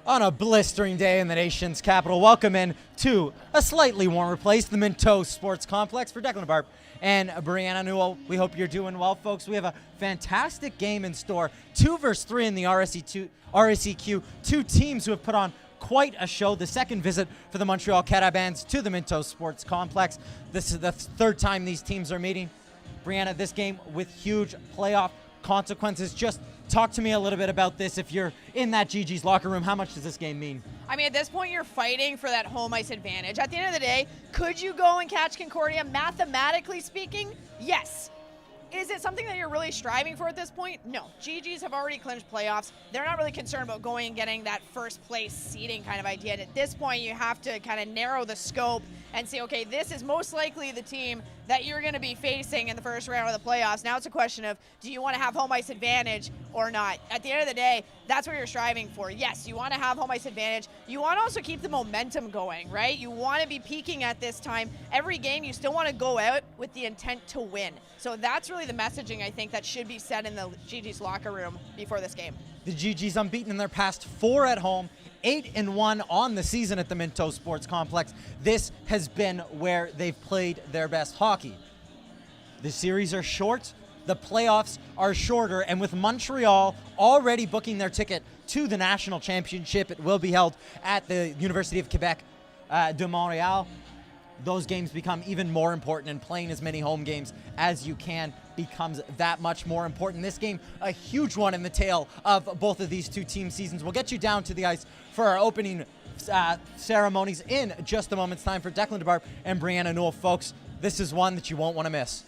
On a blistering day in the nation's capital, welcome in to a slightly warmer place, the Minto Sports Complex. For Declan Barb and Brianna Newell, we hope you're doing well, folks. We have a fantastic game in store. 2 versus 3 in the RSEQ. Two teams who have put on quite a show. The second visit for the Montreal Carabins to the Minto Sports Complex. This is the third time these teams are meeting. Brianna, this game with huge playoff consequences. Just talk to me a little bit about this. If you're in that GG's locker room, how much does this game mean? I mean, at this point, you're fighting for that home ice advantage. At the end of the day, could you go and catch Concordia? Mathematically speaking, yes. Is it something that you're really striving for at this point? No. GGs have already clinched playoffs. They're not really concerned about going and getting that first place seeding kind of idea. And at this point, you have to kind of narrow the scope and say, okay, this is most likely the team that you're going to be facing in the first round of the playoffs. Now it's a question of, do you want to have home ice advantage or not? At the end of the day, that's what you're striving for. Yes, you want to have home ice advantage. You want to also keep the momentum going, right? You want to be peaking at this time. Every game, you still want to go out with the intent to win. So that's really the messaging, I think, that should be said in the GG's locker room before this game. The GG's unbeaten in their past 4 at home, 8-1 on the season at the Minto Sports Complex. This has been where they've played their best hockey. The series are short, the playoffs are shorter, and with Montreal already booking their ticket to the national championship, it will be held at the Université of Quebec de Montréal. Those games become even more important, and playing as many home games as you can becomes that much more important. This game, a huge one in the tail of both of these two team seasons. We'll get you down to the ice for our opening ceremonies in just a moment's time. For Declan DeBarb and Brianna Newell, folks, this is one that you won't want to miss.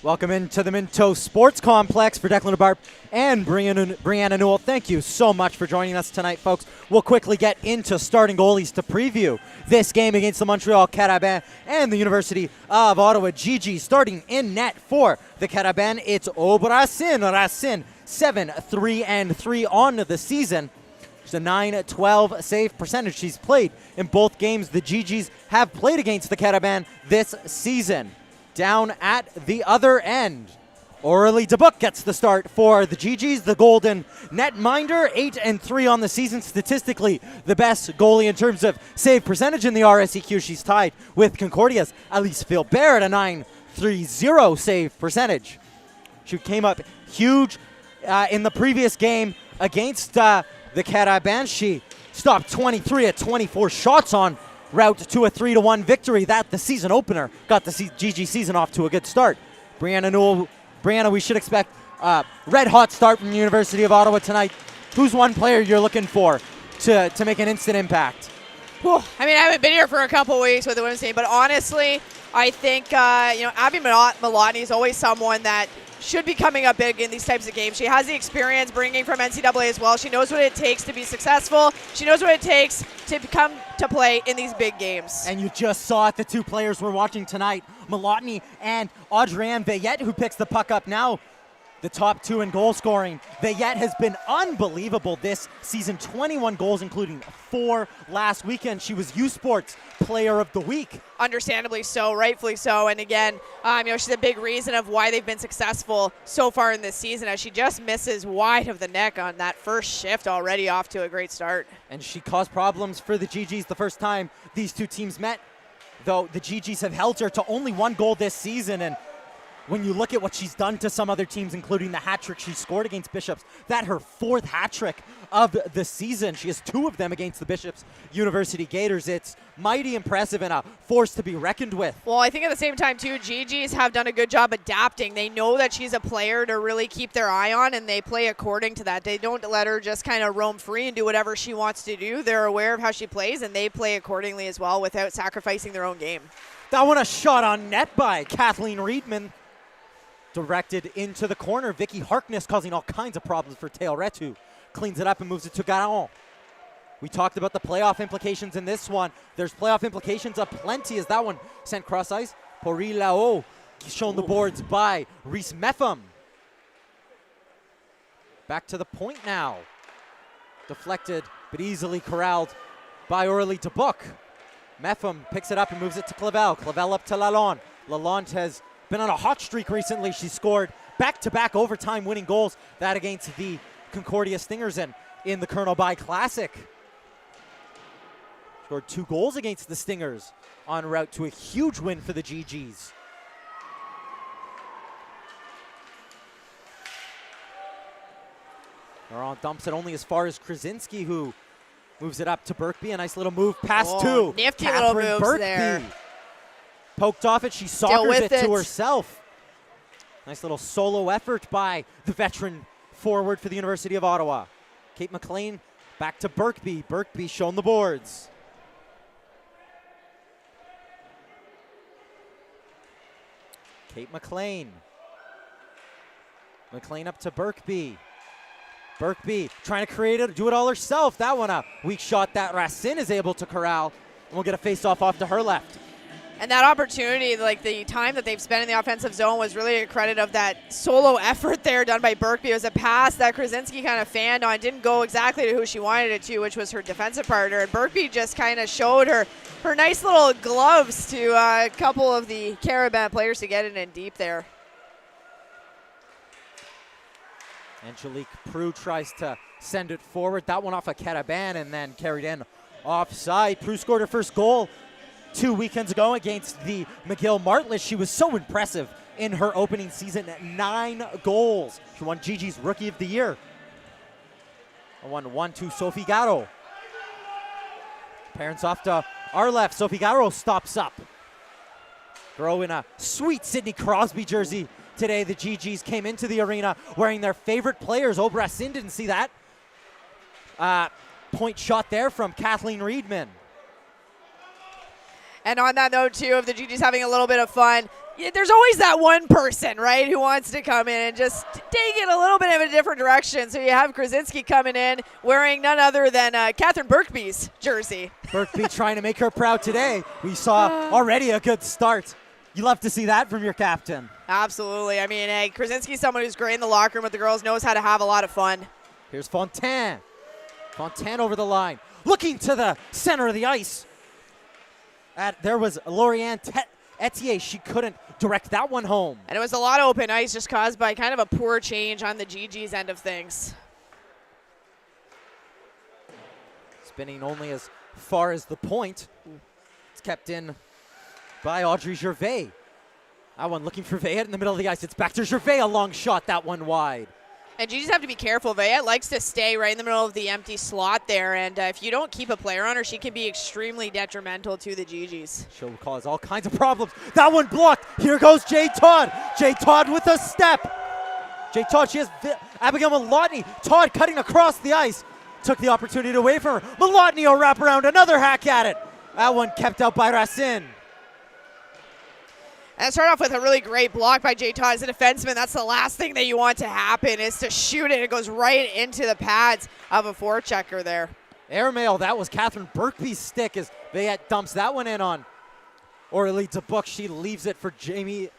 Welcome into the Minto Sports Complex for Declan DeBarp and Brianna Newell. Thank you so much for joining us tonight, folks. We'll quickly get into starting goalies to preview this game against the Montreal Carabins and the University of Ottawa. Gigi starting in net for the Carabins. It's Racine 7-3-3 on the season. It's a 9-12 save percentage. She's played in both games the Gigis have played against the Carabins this season. Down at the other end, Aurélie Dubuc gets the start for the Gigis, the Golden Netminder, 8-3 on the season. Statistically, the best goalie in terms of save percentage in the RSEQ. She's tied with Concordia's Alice Philbert at a 9.30 save percentage. She came up huge in the previous game against the Carabins. She stopped 23 at 24 shots on route to a 3-1 victory. That the season opener got the GG season off to a good start. Brianna Newell, we should expect a red hot start from the University of Ottawa tonight. Who's one player you're looking for to make an instant impact? Whew. I mean, I haven't been here for a couple weeks with the women's team, but honestly, I think Abby Malotny is always someone that should be coming up big in these types of games. She has the experience bringing from NCAA as well. She knows what it takes to be successful. She knows what it takes to come to play in these big games. And you just saw it, the two players we're watching tonight, Malotny and Audrienne Veillette, who picks the puck up now. The top two in goal scoring. Veillette has been unbelievable this season. 21 goals, including 4 last weekend. She was U Sports Player of the Week. Understandably so, rightfully so. And again, she's a big reason of why they've been successful so far in this season, as she just misses wide of the neck on that first shift, already off to a great start. And she caused problems for the GGs the first time these two teams met, though the GGs have held her to only 1 goal this season. And when you look at what she's done to some other teams, including the hat trick she scored against Bishops, that her 4th hat trick of the season. She has 2 of them against the Bishops University Gators. It's mighty impressive and a force to be reckoned with. Well, I think at the same time, too, GGs have done a good job adapting. They know that she's a player to really keep their eye on, and they play according to that. They don't let her just kind of roam free and do whatever she wants to do. They're aware of how she plays, and they play accordingly as well without sacrificing their own game. That one a shot on net by Kathleen Reedman. Directed into the corner. Vicky Harkness causing all kinds of problems for Théo Retu. Cleans it up and moves it to Garon. We talked about the playoff implications in this one. There's playoff implications aplenty as that one sent cross ice. Pori Lao shown the boards by Reese Meffam. Back to the point now. Deflected but easily corralled by Aurélie Dubuc. Meffam picks it up and moves it to Clavel. Clavel up to Lalonde. Lalonde has been on a hot streak recently. She scored back-to-back overtime winning goals. That against the Concordia Stingers and in the Colonel By Classic. Scored 2 goals against the Stingers en route to a huge win for the GGs. Laurent dumps it only as far as Krasinski, who moves it up to Birkby. A nice little move past two. Nifty Catherine little moves Birkby. there. Poked off it. She soccers it to it. herself. Nice little solo effort by the veteran forward for the University of Ottawa. Kate McLean back to Birkby. Birkby shown the boards. Kate McLean. McLean up to Birkby. Birkby trying to create it, do it all herself. That one a weak shot that Racine is able to corral. And we'll get a face-off off to her left. And that opportunity, like the time that they've spent in the offensive zone, was really a credit of that solo effort there done by Birkby. It was a pass that Krasinski kind of fanned on. Didn't go exactly to who she wanted it to, which was her defensive partner. And Birkby just kind of showed her nice little gloves to a couple of the Carabin players to get it in deep there. Angelique Prue tries to send it forward. That one off a Carabin and then carried in offside. Prue scored her first goal 2 weekends ago against the McGill Martlets. She was so impressive in her opening season at 9 goals. She won Gigi's Rookie of the Year. A 1-1 to Sophie Garreau. Parents off to our left. Sophie Garreau stops up. Garreau in a sweet Sidney Crosby jersey today. The GGs came into the arena wearing their favorite players. Racine didn't see that. Point shot there from Kathleen Reedman. And on that note, too, of the GGs having a little bit of fun, there's always that one person, right, who wants to come in and just take it a little bit of a different direction. So you have Krasinski coming in wearing none other than Catherine Birkby's jersey. Birkby trying to make her proud today. We saw already a good start. You love to see that from your captain. Absolutely. I mean, hey, Krasinski's someone who's great in the locker room with the girls, knows how to have a lot of fun. Here's Fontaine. Fontaine over the line. Looking to the center of the ice. There was Lorianne Etier. She couldn't direct that one home. And it was a lot of open ice just caused by kind of a poor change on the GG's end of things. Spinning only as far as the point. It's kept in by Audrey Gervais. That one looking for Veillette in the middle of the ice. It's back to Gervais, a long shot, that one wide. And you just have to be careful. Veillette likes to stay right in the middle of the empty slot there, and if you don't keep a player on her, she can be extremely detrimental to the GG's. She'll cause all kinds of problems. That one blocked. Here goes Jay Todd. Jay Todd with a step. Jay Todd, she has Abigail Malotny. Todd cutting across the ice. Took the opportunity away from her. Malotny will wrap around, another hack at it. That one kept out by Racine. And start off with a really great block by Jay Todd as a defenseman. That's the last thing that you want to happen is to shoot it. It goes right into the pads of a forechecker there. Airmail, that was Catherine Birkby's stick as Veillette dumps that one in on Aurélie Dubuc. She leaves it for Jamie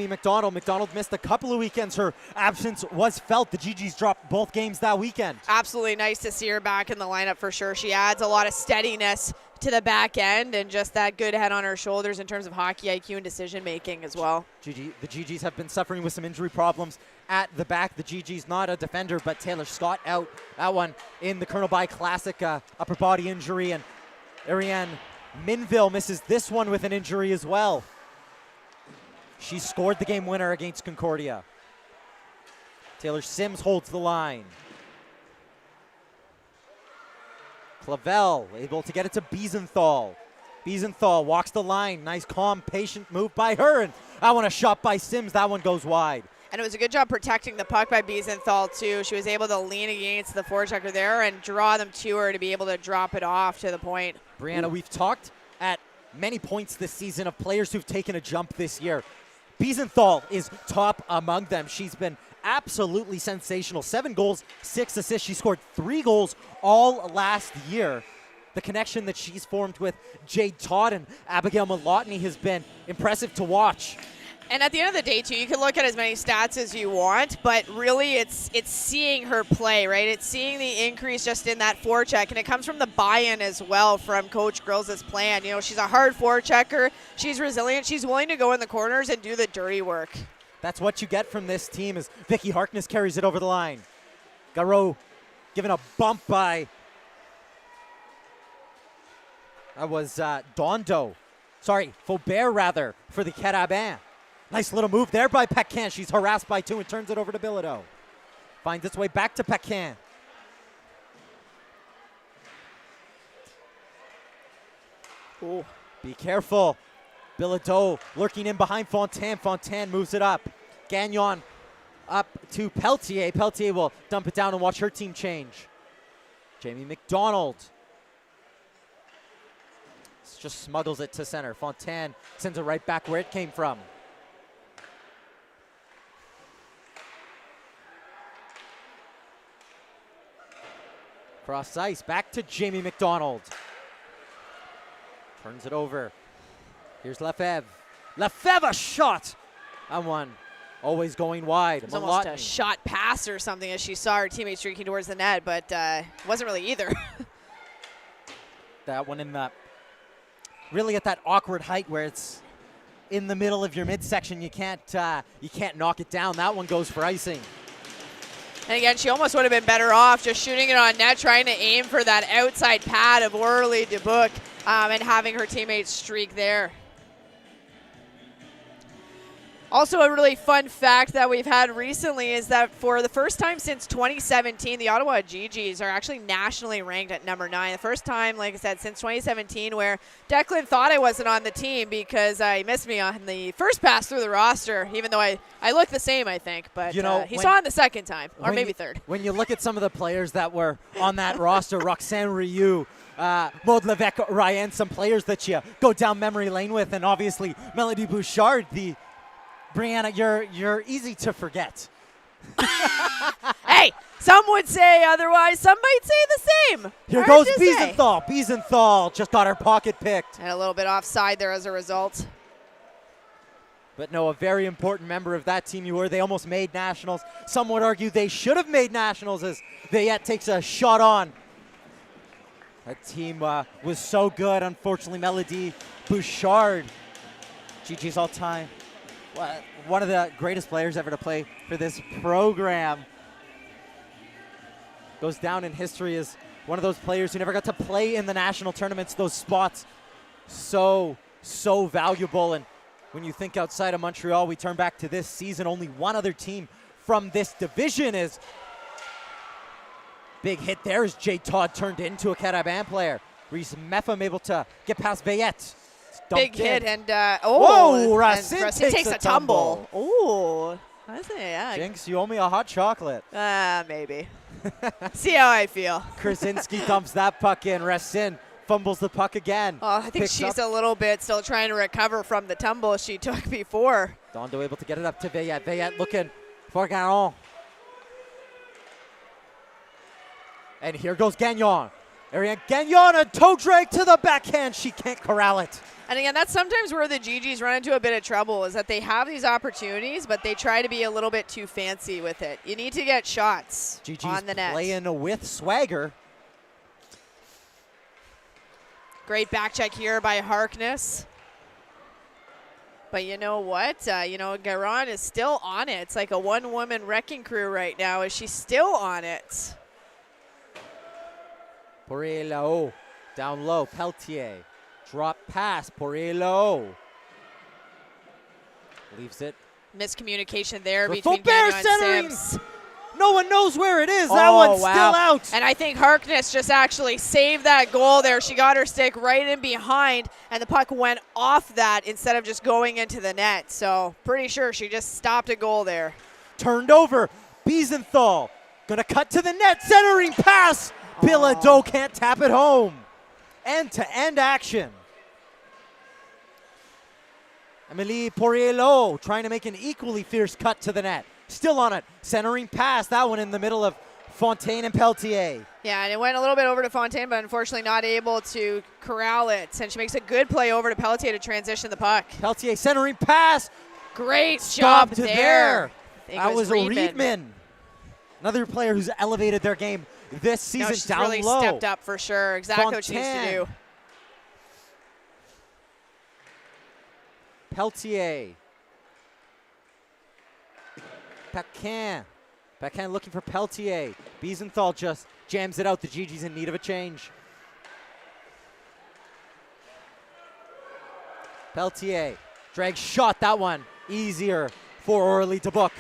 McDonald. McDonald missed a couple of weekends. Her absence was felt. The GG's dropped both games that weekend. Absolutely nice to see her back in the lineup for sure. She adds a lot of steadiness to the back end and just that good head on her shoulders in terms of hockey IQ and decision making as well. The GG's have been suffering with some injury problems at the back. The GG's not a defender, but Taylor Scott out. That one in the Colonel By Classic, upper body injury, and Ariane Minville misses this one with an injury as well. She scored the game winner against Concordia. Taylor Sims holds the line. Clavel able to get it to Biesenthal. Biesenthal walks the line. Nice, calm, patient move by her. And that one a shot by Sims. That one goes wide. And it was a good job protecting the puck by Biesenthal, too. She was able to lean against the forechecker there and draw them to her to be able to drop it off to the point. Brianna, we've talked at many points this season of players who've taken a jump this year. Biesenthal is top among them. She's been absolutely sensational. 7 goals, 6 assists. She scored 3 goals all last year. The connection that she's formed with Jade Todd and Abigail Malotny has been impressive to watch. And at the end of the day, too, you can look at as many stats as you want, but really it's seeing her play, right? It's seeing the increase just in that forecheck, and it comes from the buy-in as well from Coach Grills' plan. You know, she's a hard forechecker. She's resilient. She's willing to go in the corners and do the dirty work. That's what you get from this team as Vicky Harkness carries it over the line. Garreau given a bump by, that was Dondo. Sorry, Faubert rather, for the Carabin. Nice little move there by Pecan. She's harassed by 2 and turns it over to Bilodeau. Finds its way back to Pecan. Ooh. Be careful. Bilodeau lurking in behind Fontaine. Fontaine moves it up. Gagnon up to Pelletier. Pelletier will dump it down and watch her team change. Jamie McDonald just smuggles it to center. Fontaine sends it right back where it came from. Cross ice, back to Jamie McDonald. Turns it over. Here's Lefebvre. Lefebvre, a shot! That one always going wide. It was almost a shot pass or something as she saw her teammate streaking towards the net, but it wasn't really either. That one in the, really at that awkward height where it's in the middle of your midsection. You can't knock it down. That one goes for icing. And again, she almost would have been better off just shooting it on net, trying to aim for that outside pad of Aurélie Dubuc and having her teammates streak there. Also, a really fun fact that we've had recently is that for the first time since 2017, the Ottawa GGs are actually nationally ranked at number 9. The first time, like I said, since 2017, where Declan thought I wasn't on the team because he missed me on the first pass through the roster, even though I look the same, I think. But he saw it the second time, or maybe third. When you look at some of the players that were on that roster, Roxanne Rioux, Maud Levesque, Ryan, some players that you go down memory lane with, and obviously Melody Bouchard, the Brianna, you're easy to forget. Hey, some would say otherwise. Some might say the same. Here Hard goes to say. Biesenthal. Biesenthal just got her pocket picked. And a little bit offside there as a result. But no, a very important member of that team you were. They almost made nationals. Some would argue they should have made nationals as Veillette takes a shot on. That team was so good. Unfortunately, Melody Bouchard, Gigi's all-time, one of the greatest players ever to play for this program, goes down in history as one of those players who never got to play in the national tournaments. Those spots, so valuable. And when you think outside of Montreal, we turn back to this season, only one other team from this division is. Big hit there as Jay Todd turned into a Carabin player. Reese Meffam able to get past Veillette. Big hit and whoa, and Racine takes a tumble. Oh, that's it, yeah. Jinx, you owe me a hot chocolate. Maybe. See how I feel. Krasinski dumps that puck in. Racine fumbles the puck again. Oh, I think she's a little bit still trying to recover from the tumble she took before. Dondo able to get it up to Veillette. Veillette looking for Garon. And here goes Gagnon. Ariane Gagnon, a toe drag to the backhand. She can't corral it. And again, that's sometimes where the GGs run into a bit of trouble, is that they have these opportunities, but they try to be a little bit too fancy with it. You need to get shots on the net. Playing with swagger. Great back check here by Harkness. But you know what? Garon is still on it. It's like a one-woman wrecking crew right now. Is she still on it? Poirier-Lao down low. Peltier. Drop pass. Poirier-Lao. Leaves it. Miscommunication there For between Faubert Gagnon and centering. Sims. No one knows where it is. That one's still out. And I think Harkness just actually saved that goal there. She got her stick right in behind, and the puck went off that instead of just going into the net. So pretty sure she just stopped a goal there. Turned over. Biesenthal gonna cut to the net. Centering pass. Bilodeau can't tap it home. End-to-end action. Amélie Poirier-Lao trying to make an equally fierce cut to the net. Still on it. Centering pass. That one in the middle of Fontaine and Peltier. Yeah, and it went a little bit over to Fontaine, but unfortunately not able to corral it. And she makes a good play over to Peltier to transition the puck. Peltier centering pass. Great job there. That was a Riedman. Another player who's elevated their game this season. No, she's down really low. stepped up for sure. Exactly what she needs to do. Peltier. Paquin looking for Peltier. Biesenthal just jams it out. The GG's in need of a change. Peltier. Drag shot. That one easier for Aurélie Dubuc.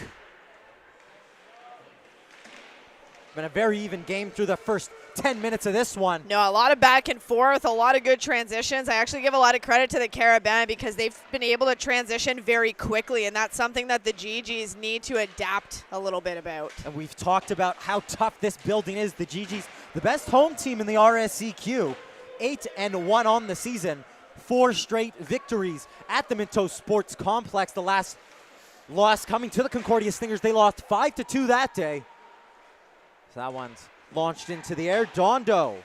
Been a very even game through the first 10 minutes of this one. No, a lot of back and forth, a lot of good transitions. I actually give a lot of credit to the Carabin because they've been able to transition very quickly, and that's something that the GGs need to adapt a little bit about. And we've talked about how tough this building is. The GGs, the best home team in the RSEQ, 8-1 on the season, 4 straight victories at the Minto Sports Complex. The last loss coming to the Concordia Stingers. They lost 5-2 that day. So that one's launched into the air. Dondo.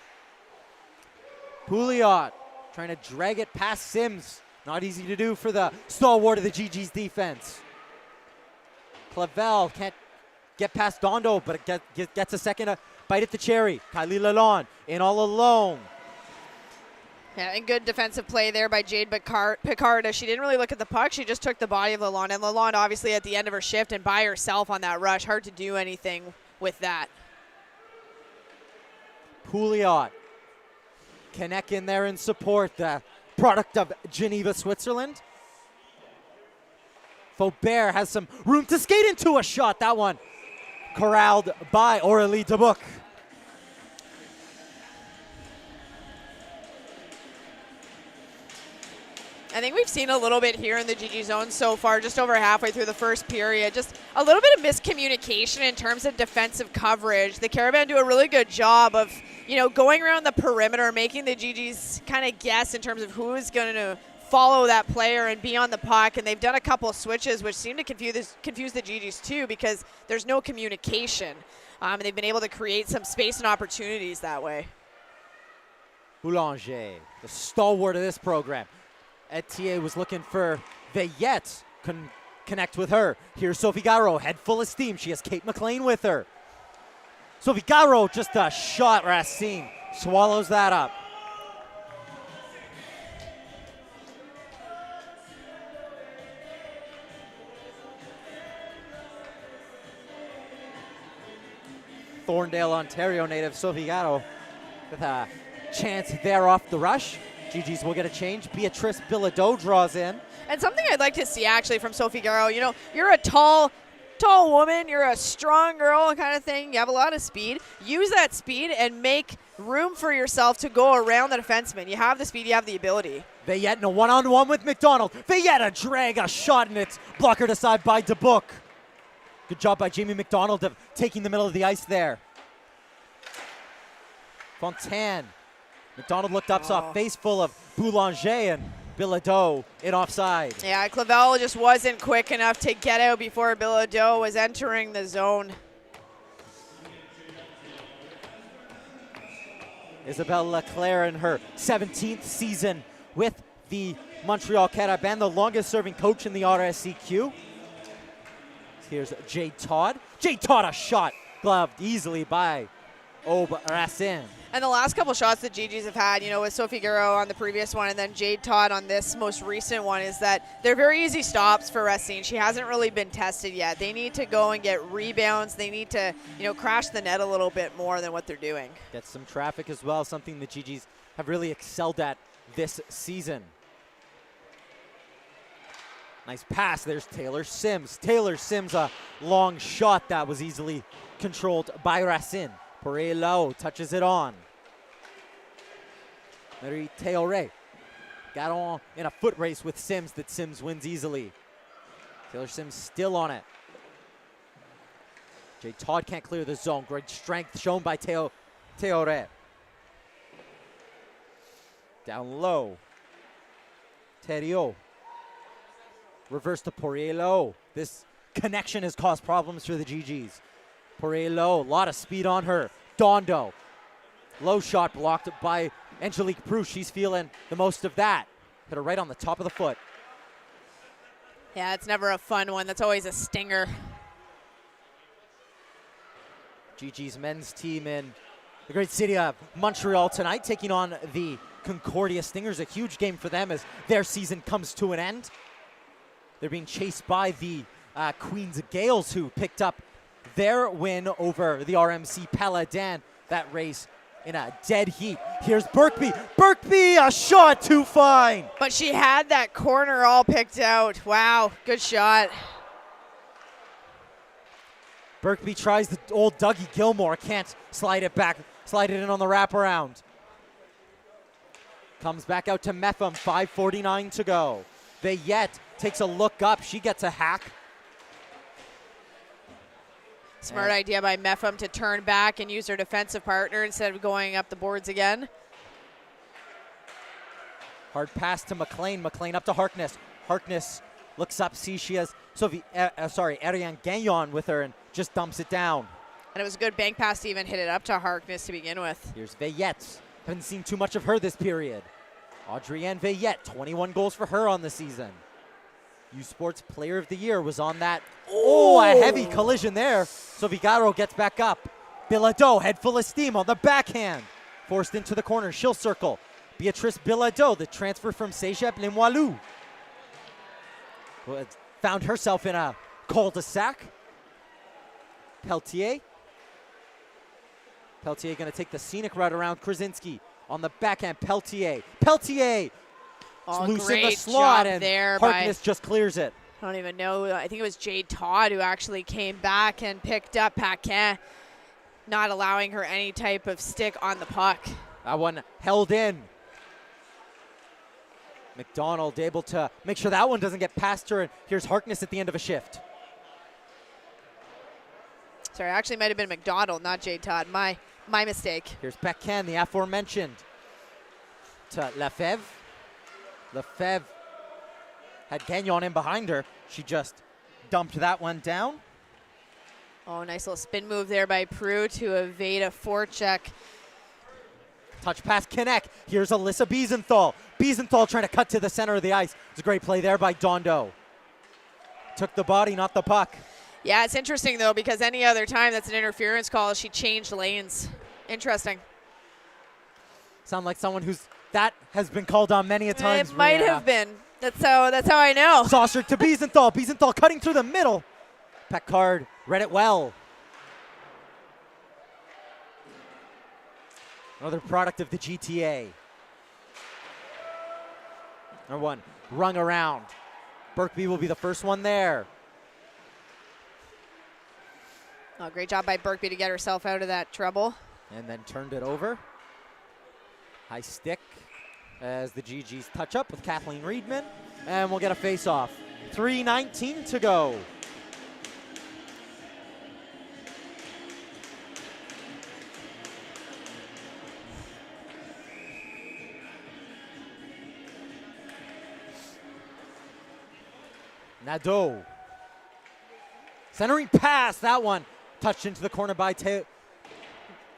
Pouliot trying to drag it past Sims. Not easy to do for the stalwart of the GG's defense. Clavel can't get past Dondo, but it gets a second bite at the cherry. Kylie Lalonde in all alone. Yeah, and good defensive play there by Jade Picard. She didn't really look at the puck. She just took the body of Lalonde. And Lalonde obviously at the end of her shift and by herself on that rush. Hard to do anything with that. Pouliot. Connect in there in support. The product of Geneva, Switzerland. Faubert has some room to skate into a shot. That one corralled by Aurélie Dubuc. I think we've seen a little bit here in the GG zone so far, just over halfway through the first period. Just a little bit of miscommunication in terms of defensive coverage. The Carabin do a really good job of, going around the perimeter, making the GGs kind of guess in terms of who is going to follow that player and be on the puck, and they've done a couple of switches which seem to confuse the GGs too, because there's no communication, and they've been able to create some space and opportunities that way. Boulanger, the stalwart of this program. Etier was looking for Veillette, couldn't connect with her. Here's Sophie Garreau, head full of steam. She has Kate McLean with her. Sophie Garreau, just a shot. Racine swallows that up. Thorndale, Ontario native Sophie Garreau with a chance there off the rush. GGs will get a change. Beatrice Bilodeau draws in. And something I'd like to see actually from Sophie Garreau, you know, you're a tall woman, you're a strong girl kind of thing, you have a lot of speed. Use that speed and make room for yourself to go around the defenseman. You have the speed, you have the ability. Veillette in a one-on-one with McDonald. Veillette a drag, a shot, and it's blockered aside by DeBook. Good job by Jamie McDonald of taking the middle of the ice there. Fontaine. McDonald looked up, saw a face full of Boulanger, and Bilodeau in offside. Yeah, Clavel just wasn't quick enough to get out before Bilodeau was entering the zone. Isabelle Leclerc in her 17th season with the Montreal Carabins, the longest serving coach in the RSCQ. Here's Jade Todd. Jade Todd, a shot gloved easily by Aube Racine. And the last couple shots that GGs have had, you know, with Sophie Garreau on the previous one and then Jade Todd on this most recent one, is that they're very easy stops for Racine. She hasn't really been tested yet. They need to go and get rebounds. They need to, you know, crash the net a little bit more than what they're doing. Get some traffic as well, something the GGs have really excelled at this season. Nice pass. There's Taylor Sims. Taylor Sims, a long shot that was easily controlled by Racine. Porello touches it on. Marie Théoré got on in a foot race with Sims that Sims wins easily. Taylor Sims still on it. Jay Todd can't clear the zone. Great strength shown by Théoré. Down low. Thériault. Reverse to Porello. This connection has caused problems for the GGs. Porello, a lot of speed on her. Dondo. Low shot blocked by Angelique Proust. She's feeling the most of that. Hit her right on the top of the foot. Yeah, it's never a fun one. That's always a stinger. GG's men's team in the great city of Montreal tonight, taking on the Concordia Stingers. A huge game for them as their season comes to an end. They're being chased by the Queens Gales, who picked up their win over the RMC Paladin. That race in a dead heat. Here's Birkby. Birkby, a shot too fine. But she had that corner all picked out. Wow, good shot. Birkby tries the old Dougie Gilmore. Can't slide it back. Slide it in on the wraparound. Comes back out to Metham. 5:49 to go. Veillette takes a look up. She gets a hack. Smart idea by Metham to turn back and use her defensive partner instead of going up the boards again. Hard pass to McLean. McLean up to Harkness. Harkness looks up, sees she has Ariane Gagnon with her and just dumps it down. And it was a good bank pass to even hit it up to Harkness to begin with. Here's Veillette. Haven't seen too much of her this period. Adrienne Veillette, 21 goals for her on the season. U Sports Player of the Year was on that. Oh, a heavy collision there. So Vigaro gets back up. Bilodeau, head full of steam on the backhand. Forced into the corner, she'll circle. Beatrice Bilodeau, the transfer from Cégep Limoilou. Found herself in a cul-de-sac. Pelletier. Pelletier going to take the scenic route around Krasinski. On the backhand, Pelletier. Pelletier! Oh, loose in the great slot, job and there Harkness just clears it. I don't even know. I think it was Jade Todd who actually came back and picked up Paquin, not allowing her any type of stick on the puck. That one held in. McDonald able to make sure that one doesn't get past her, and here's Harkness at the end of a shift. Sorry, actually might have been McDonald, not Jade Todd. My mistake. Here's Paquin, the aforementioned, to Lefebvre. Lefebvre had Gagnon in behind her. She just dumped that one down. Oh, nice little spin move there by Prue to evade a forecheck. Touch pass, Kinect. Here's Alyssa Biesenthal. Biesenthal trying to cut to the center of the ice. It's a great play there by Dondo. Took the body, not the puck. Yeah, it's interesting, though, because any other time that's an interference call, she changed lanes. Interesting. Sound like someone that has been called on many a times. It might have been. That's how I know. Saucer to Biesenthal. Biesenthal cutting through the middle. Picard read it well. Another product of the GTA. Number one, rung around. Birkby will be the first one there. Oh, great job by Birkby to get herself out of that trouble. And then turned it over. High stick as the GGs touch up with Kathleen Reedman. And we'll get a face-off. 3:19 to go. Nadeau. Centering pass, that one touched into the corner by Terio.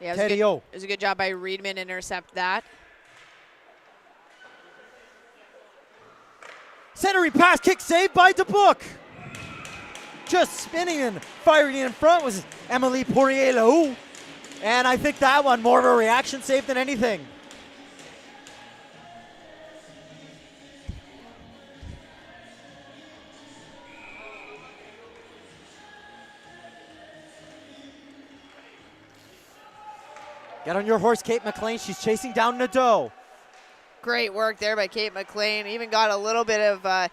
Yeah, it was a good job by Reedman to intercept that. Centering pass, kick saved by DeBook. Just spinning and firing in front was Emily Poirier-Lahou. And I think that one more of a reaction save than anything. Get on your horse, Kate McLean. She's chasing down Nadeau. Great work there by Kate McLean. Even got a little bit of,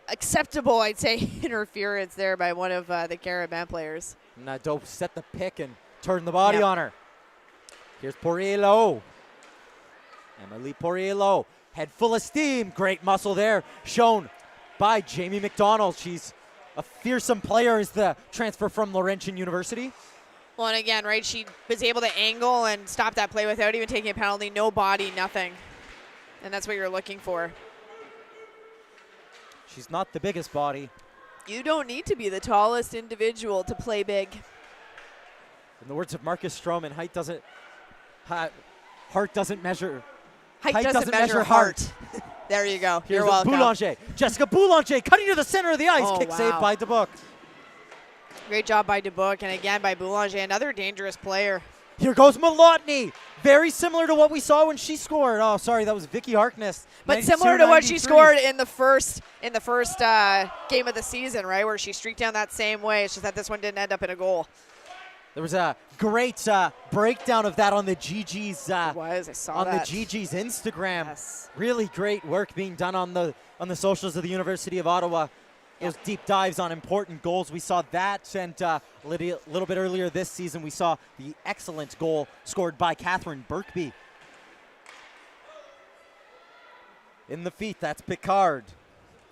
acceptable, I'd say, interference there by one of the Caribbean players. Nadeau set the pick and turned the body on her. Here's Poirier-Lahou. Emily Poirier-Lahou. Head full of steam. Great muscle there shown by Jamie McDonald. She's a fearsome player as the transfer from Laurentian University. Well, and again, right, she was able to angle and stop that play without even taking a penalty. No body, nothing. And that's what you're looking for. She's not the biggest body. You don't need to be the tallest individual to play big. In the words of Marcus Stroman, heart doesn't measure. Height doesn't measure heart. There you go. Here's You're welcome. Boulanger. Jessica Boulanger cutting to the center of the ice. Kick saved by DeBook. Great job by DeBook, and again by Boulanger, another dangerous player. Here goes Malotny. Very similar to what we saw when she scored. Oh, sorry, that was Vicky Harkness. But similar to what she scored in the first game of the season, right, where she streaked down that same way. It's just that this one didn't end up in a goal. There was a great breakdown of that on the GG's I saw that. The GG's Instagram. Yes. Really great work being done on the socials of the University of Ottawa. Those deep dives on important goals. We saw that, and a little bit earlier this season, we saw the excellent goal scored by Catherine Birkby. In the feet, that's Picard.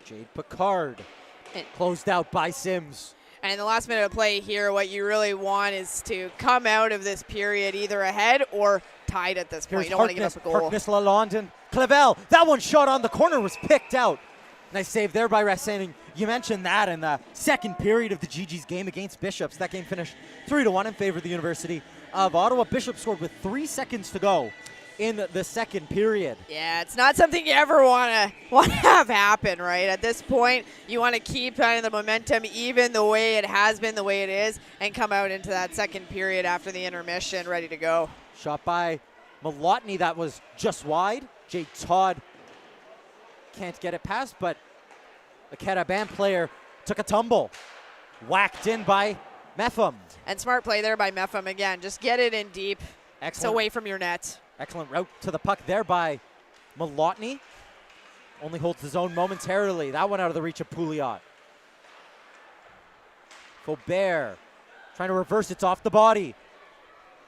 Jade Picard. Closed out by Sims. And in the last minute of play here, what you really want is to come out of this period either ahead or tied at this point. You don't want to give up a goal. Harkness, Lalonde, and Clavel. That one shot on the corner was picked out. Nice save there by Rassaning. You mentioned that in the second period of the GG's game against Bishops. That game finished 3-1 in favor of the University of Ottawa. Bishops scored with 3 seconds to go in the second period. Yeah, it's not something you ever want to have happen, right? At this point, you want to keep kind of the momentum even the way it has been, the way it is, and come out into that second period after the intermission ready to go. Shot by Malotny, that was just wide. Jade Todd can't get it past, but a Caribbean player took a tumble. Whacked in by Metham. And smart play there by Metham again. Just get it in deep. Excellent. Away from your net. Excellent route to the puck there by Malotny. Only holds his own momentarily. That one out of the reach of Pouliot. Faubert trying to reverse. It's off the body.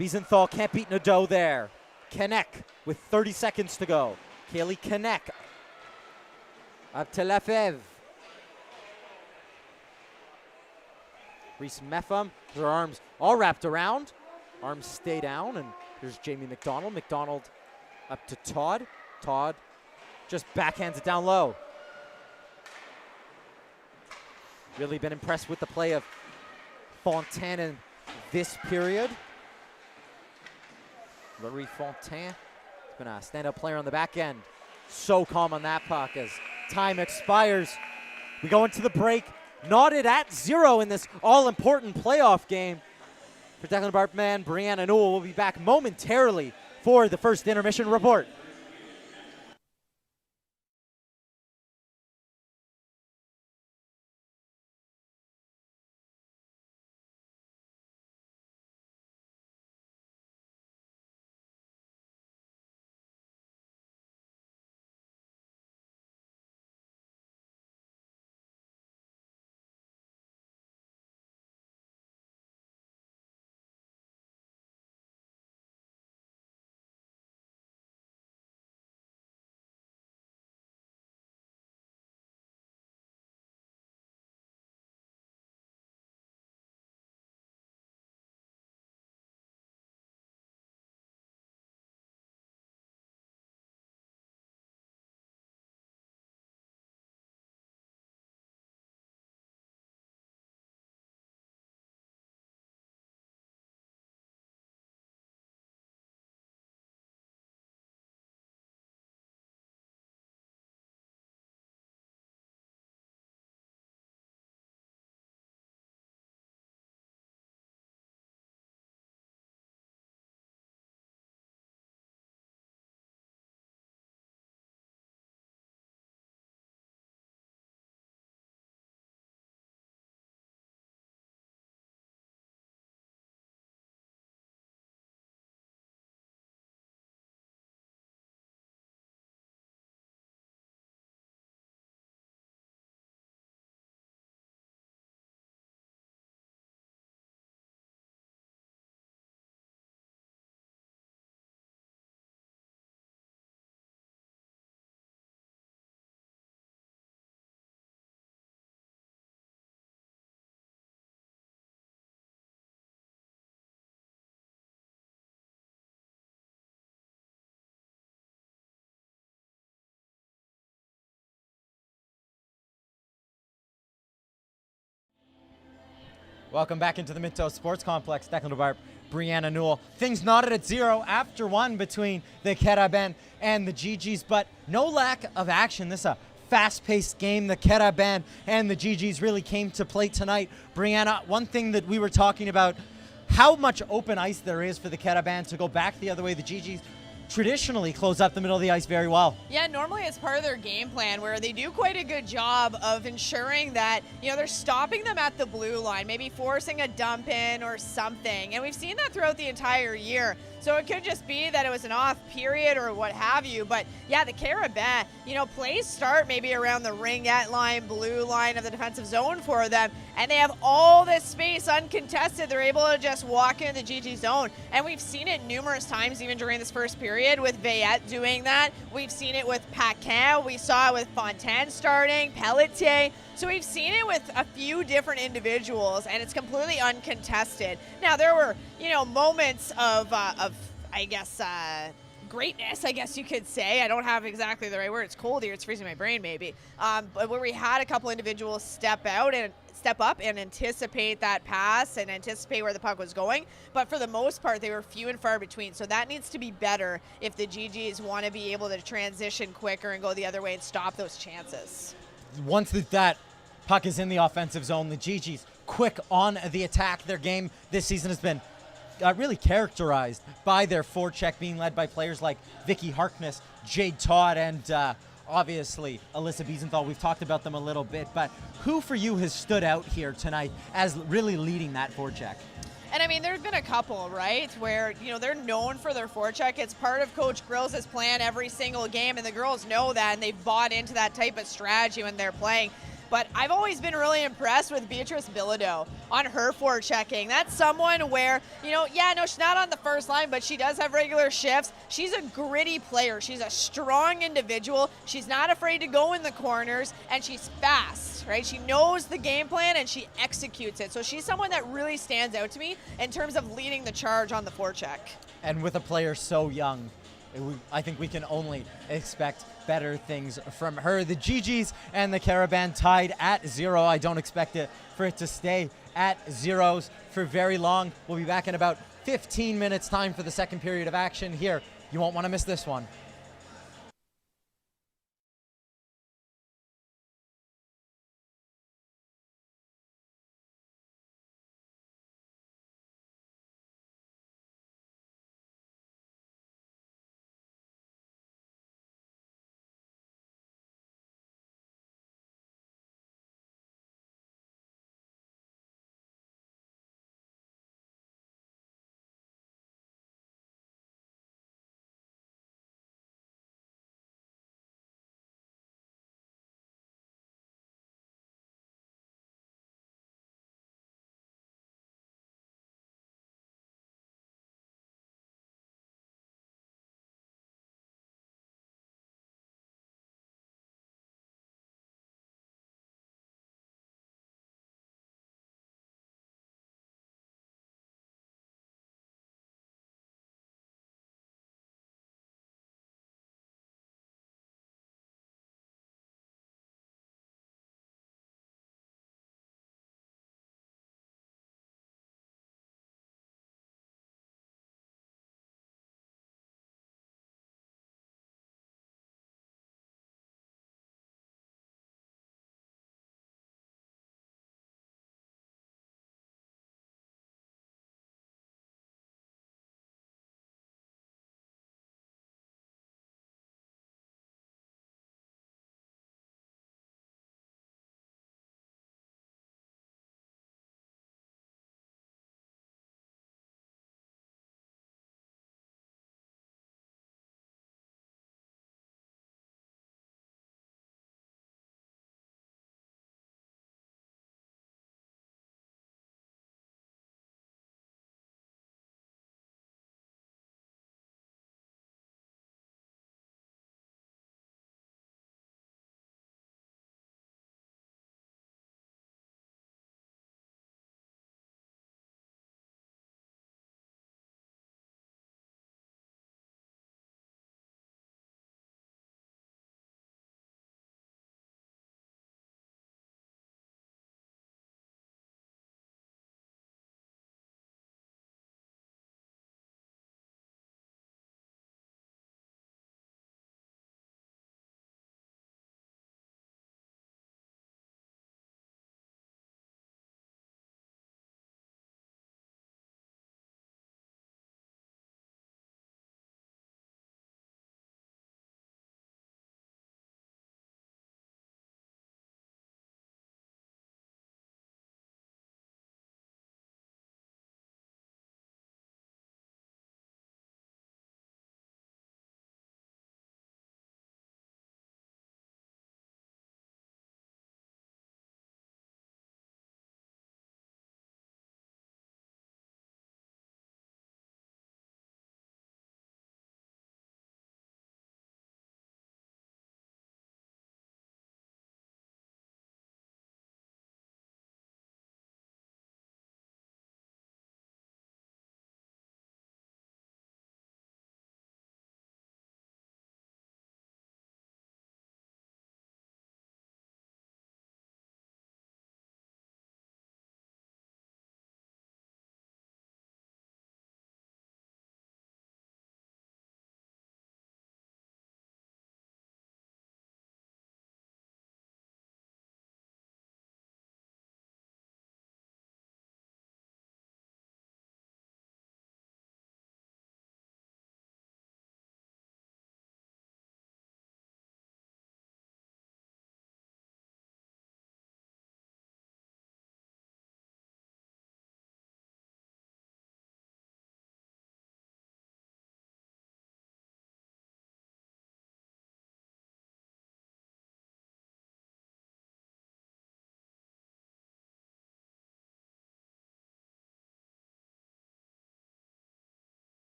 Biesenthal can't beat Nadeau there. Kanek with 30 seconds to go. Kaylee Kanek. Up to Lefebvre. Reese Metham, her arms all wrapped around. Arms stay down, and here's Jamie McDonald. McDonald up to Todd. Todd just backhands it down low. Really been impressed with the play of Fontaine in this period. Laurie Fontaine has been a standout player on the back end. So calm on that puck as time expires. We go into the break, knotted at 0 in this all-important playoff game. For Declan Bartman, Brianna Newell will be back momentarily for the first intermission report. Welcome back into the Minto Sports Complex. Declan DeBarp, Brianna Newell. Things knotted at 0 after 1 between the Carabin and the GGs, but no lack of action. This is a fast-paced game. The Carabin and the GGs really came to play tonight. Brianna, one thing that we were talking about, how much open ice there is for the Carabin to go back the other way. The GGs traditionally close up the middle of the ice very well. Yeah, normally it's part of their game plan where they do quite a good job of ensuring that, they're stopping them at the blue line, maybe forcing a dump in or something. And we've seen that throughout the entire year. So it could just be that it was an off period or what have you. But yeah, the Carabin, plays start maybe around the ringette line, blue line of the defensive zone for them. And they have all this space uncontested. They're able to just walk into the GG zone. And we've seen it numerous times even during this first period with Veillette doing that. We've seen it with Paquin. We saw it with Fontaine starting, Pelletier. So we've seen it with a few different individuals, and it's completely uncontested. Now, there were, moments of greatness, I guess you could say. I don't have exactly the right word. It's cold here. It's freezing my brain, maybe. But where we had a couple individuals step up and anticipate that pass and anticipate where the puck was going. But for the most part, they were few and far between. So that needs to be better if the GGs want to be able to transition quicker and go the other way and stop those chances. Once that puck is in the offensive zone, the GGs quick on the attack. Their game this season has been really characterized by their forecheck being led by players like Vicky Harkness, Jade Todd, and obviously Alyssa Biesenthal. We've talked about them a little bit, but who for you has stood out here tonight as really leading that forecheck? And there's been a couple, right, where, they're known for their forecheck. It's part of Coach Grills' plan every single game, and the girls know that, and they've bought into that type of strategy when they're playing. But I've always been really impressed with Beatrice Bilodeau on her forechecking. That's someone where, she's not on the first line, but she does have regular shifts. She's a gritty player. She's a strong individual. She's not afraid to go in the corners, and she's fast, right? She knows the game plan, and she executes it. So she's someone that really stands out to me in terms of leading the charge on the forecheck. And with a player so young, I think we can only expect better things from her. The GGs and the Caravan tied at 0. I don't expect it for it to stay at zeros for very long. We'll be back in about 15 minutes time for the second period of action here. You won't want to miss this one.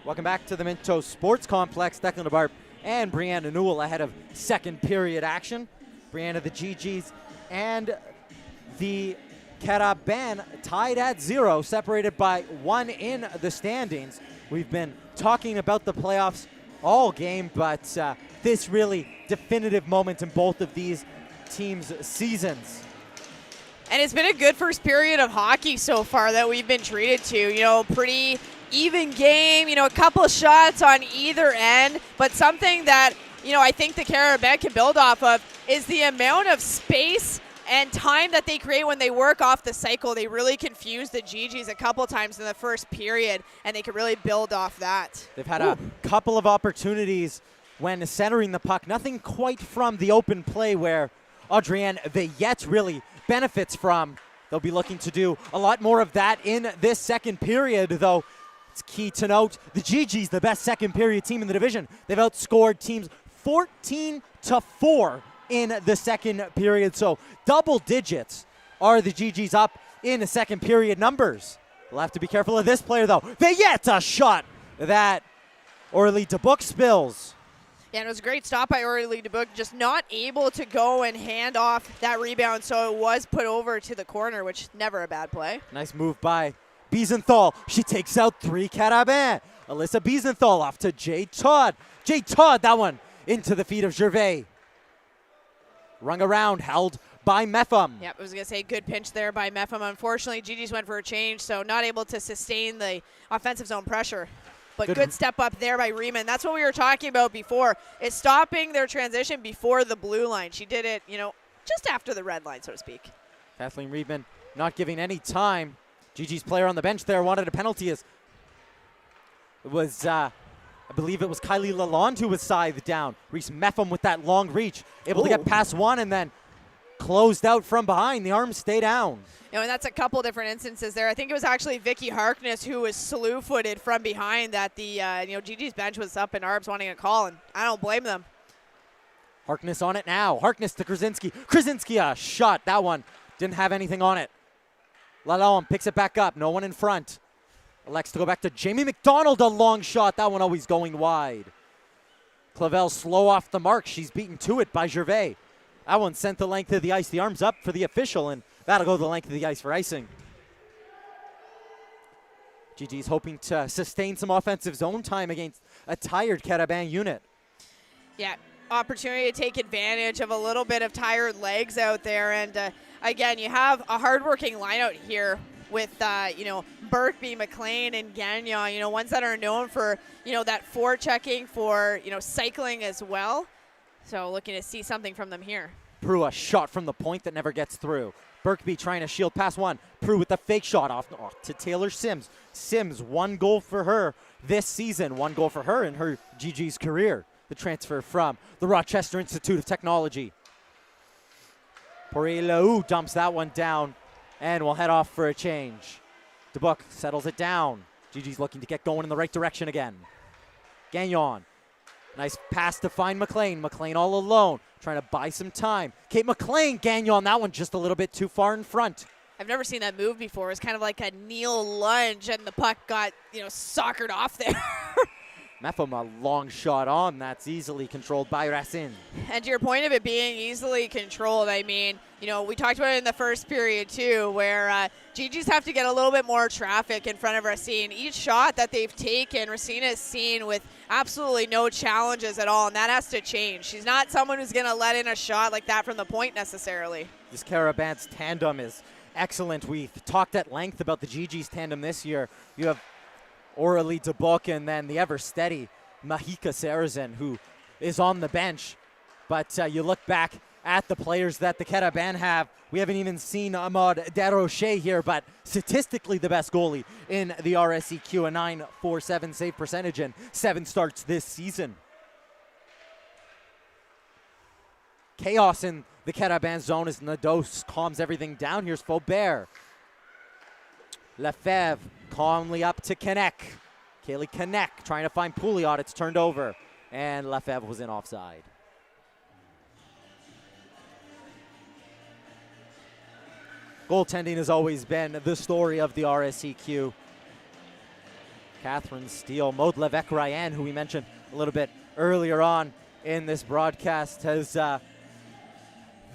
Welcome back to the Minto Sports Complex. Declan DeBarp and Brianna Newell ahead of second period action. Brianna, the GGs and the Carabin tied at 0, separated by 1 in the standings. We've been talking about the playoffs all game, but this really definitive moment in both of these teams' seasons. And it's been a good first period of hockey so far that we've been treated to. Pretty even game, a couple of shots on either end, but something that, I think the Carabin can build off of is the amount of space and time that they create when they work off the cycle. They really confused the GGs a couple times in the first period, and they could really build off that. They've had a couple of opportunities when centering the puck. Nothing quite from the open play where Adrienne Veillette really benefits from. They'll be looking to do a lot more of that in this second period, though. It's key to note the GGs, the best second period team in the division. They've outscored teams 14-4 in the second period. So double digits are the GGs up in the second period numbers. We'll have to be careful of this player, though. Veillette, a shot that Aurélie Dubuc spills. Yeah, and it was a great stop by Aurélie Dubuc, just not able to go and hand off that rebound, so it was put over to the corner, which never a bad play. Nice move by Biesenthal. She takes out 3 Carabin. Alyssa Biesenthal off to Jay Todd. Jay Todd, that one into the feet of Gervais. Rung around, held by Meffam. Yep, I was going to say good pinch there by Meffam. Unfortunately, GG's went for a change, so not able to sustain the offensive zone pressure. But good step up there by Riemann. That's what we were talking about before, is stopping their transition before the blue line. She did it, just after the red line, so to speak. Kathleen Riemann not giving any time. GG's player on the bench there wanted a penalty. It was, I believe it was Kylie Lalonde who was scythed down. Reese Meffam with that long reach, able to get past one and then closed out from behind. The arms stay down. And that's a couple different instances there. I think it was actually Vicky Harkness who was slew-footed from behind that the GG's bench was up in arms wanting a call, and I don't blame them. Harkness on it now. Harkness to Krasinski. Krasinski, a shot. That one didn't have anything on it. Lalonde picks it back up. No one in front. Elects to go back to Jamie McDonald. A long shot. That one always going wide. Clavel slow off the mark. She's beaten to it by Gervais. That one sent the length of the ice. The arms up for the official, and that'll go the length of the ice for icing. GG's hoping to sustain some offensive zone time against a tired Carabin unit. Yeah, opportunity to take advantage of a little bit of tired legs out there. And again, you have a hardworking lineout here with, Burkby, McLean, and Gagnon, ones that are known for, that forechecking, for, cycling as well. So looking to see something from them here. Prue, a shot from the point that never gets through. Burkby trying to shield past one. Prue with the fake shot off to Taylor Sims. Sims, 1 goal for her this season. 1 goal for her in her GG's career. The transfer from the Rochester Institute of Technology. Poirier-Laou dumps that one down and will head off for a change. Dubuc settles it down. GG's looking to get going in the right direction again. Gagnon. Nice pass to find McLean. McLean all alone, trying to buy some time. Kate McLean, Gagnon, that one just a little bit too far in front. I've never seen that move before. It's kind of like a kneel lunge, and the puck got, soccered off there. Meffam, a long shot on. That's easily controlled by Racine. And to your point of it being easily controlled, I mean, we talked about it in the first period too, where GG's have to get a little bit more traffic in front of Racine. Each shot that they've taken, Racine has seen with absolutely no challenges at all, and that has to change. She's not someone who's going to let in a shot like that from the point necessarily. This Carabin's tandem is excellent. We've talked at length about the GG's tandem this year. You have Aurélie Dubuc and then the ever-steady Mahika Sarrazin, who is on the bench. But you look back at the players that the Carabin have. We haven't even seen Ahmad Desrochers here, but statistically the best goalie in the RSEQ, a .947 save percentage and 7 starts this season. Chaos in the Carabin zone as Nados calms everything down. Here's Faubert. Lefebvre calmly up to Kanek. Kaylee Kanek trying to find Pouliot. It's turned over, and Lefebvre was in offside. Goaltending has always been the story of the RSEQ. Catherine Steele, Maud Levesque-Ryan, who we mentioned a little bit earlier on in this broadcast, has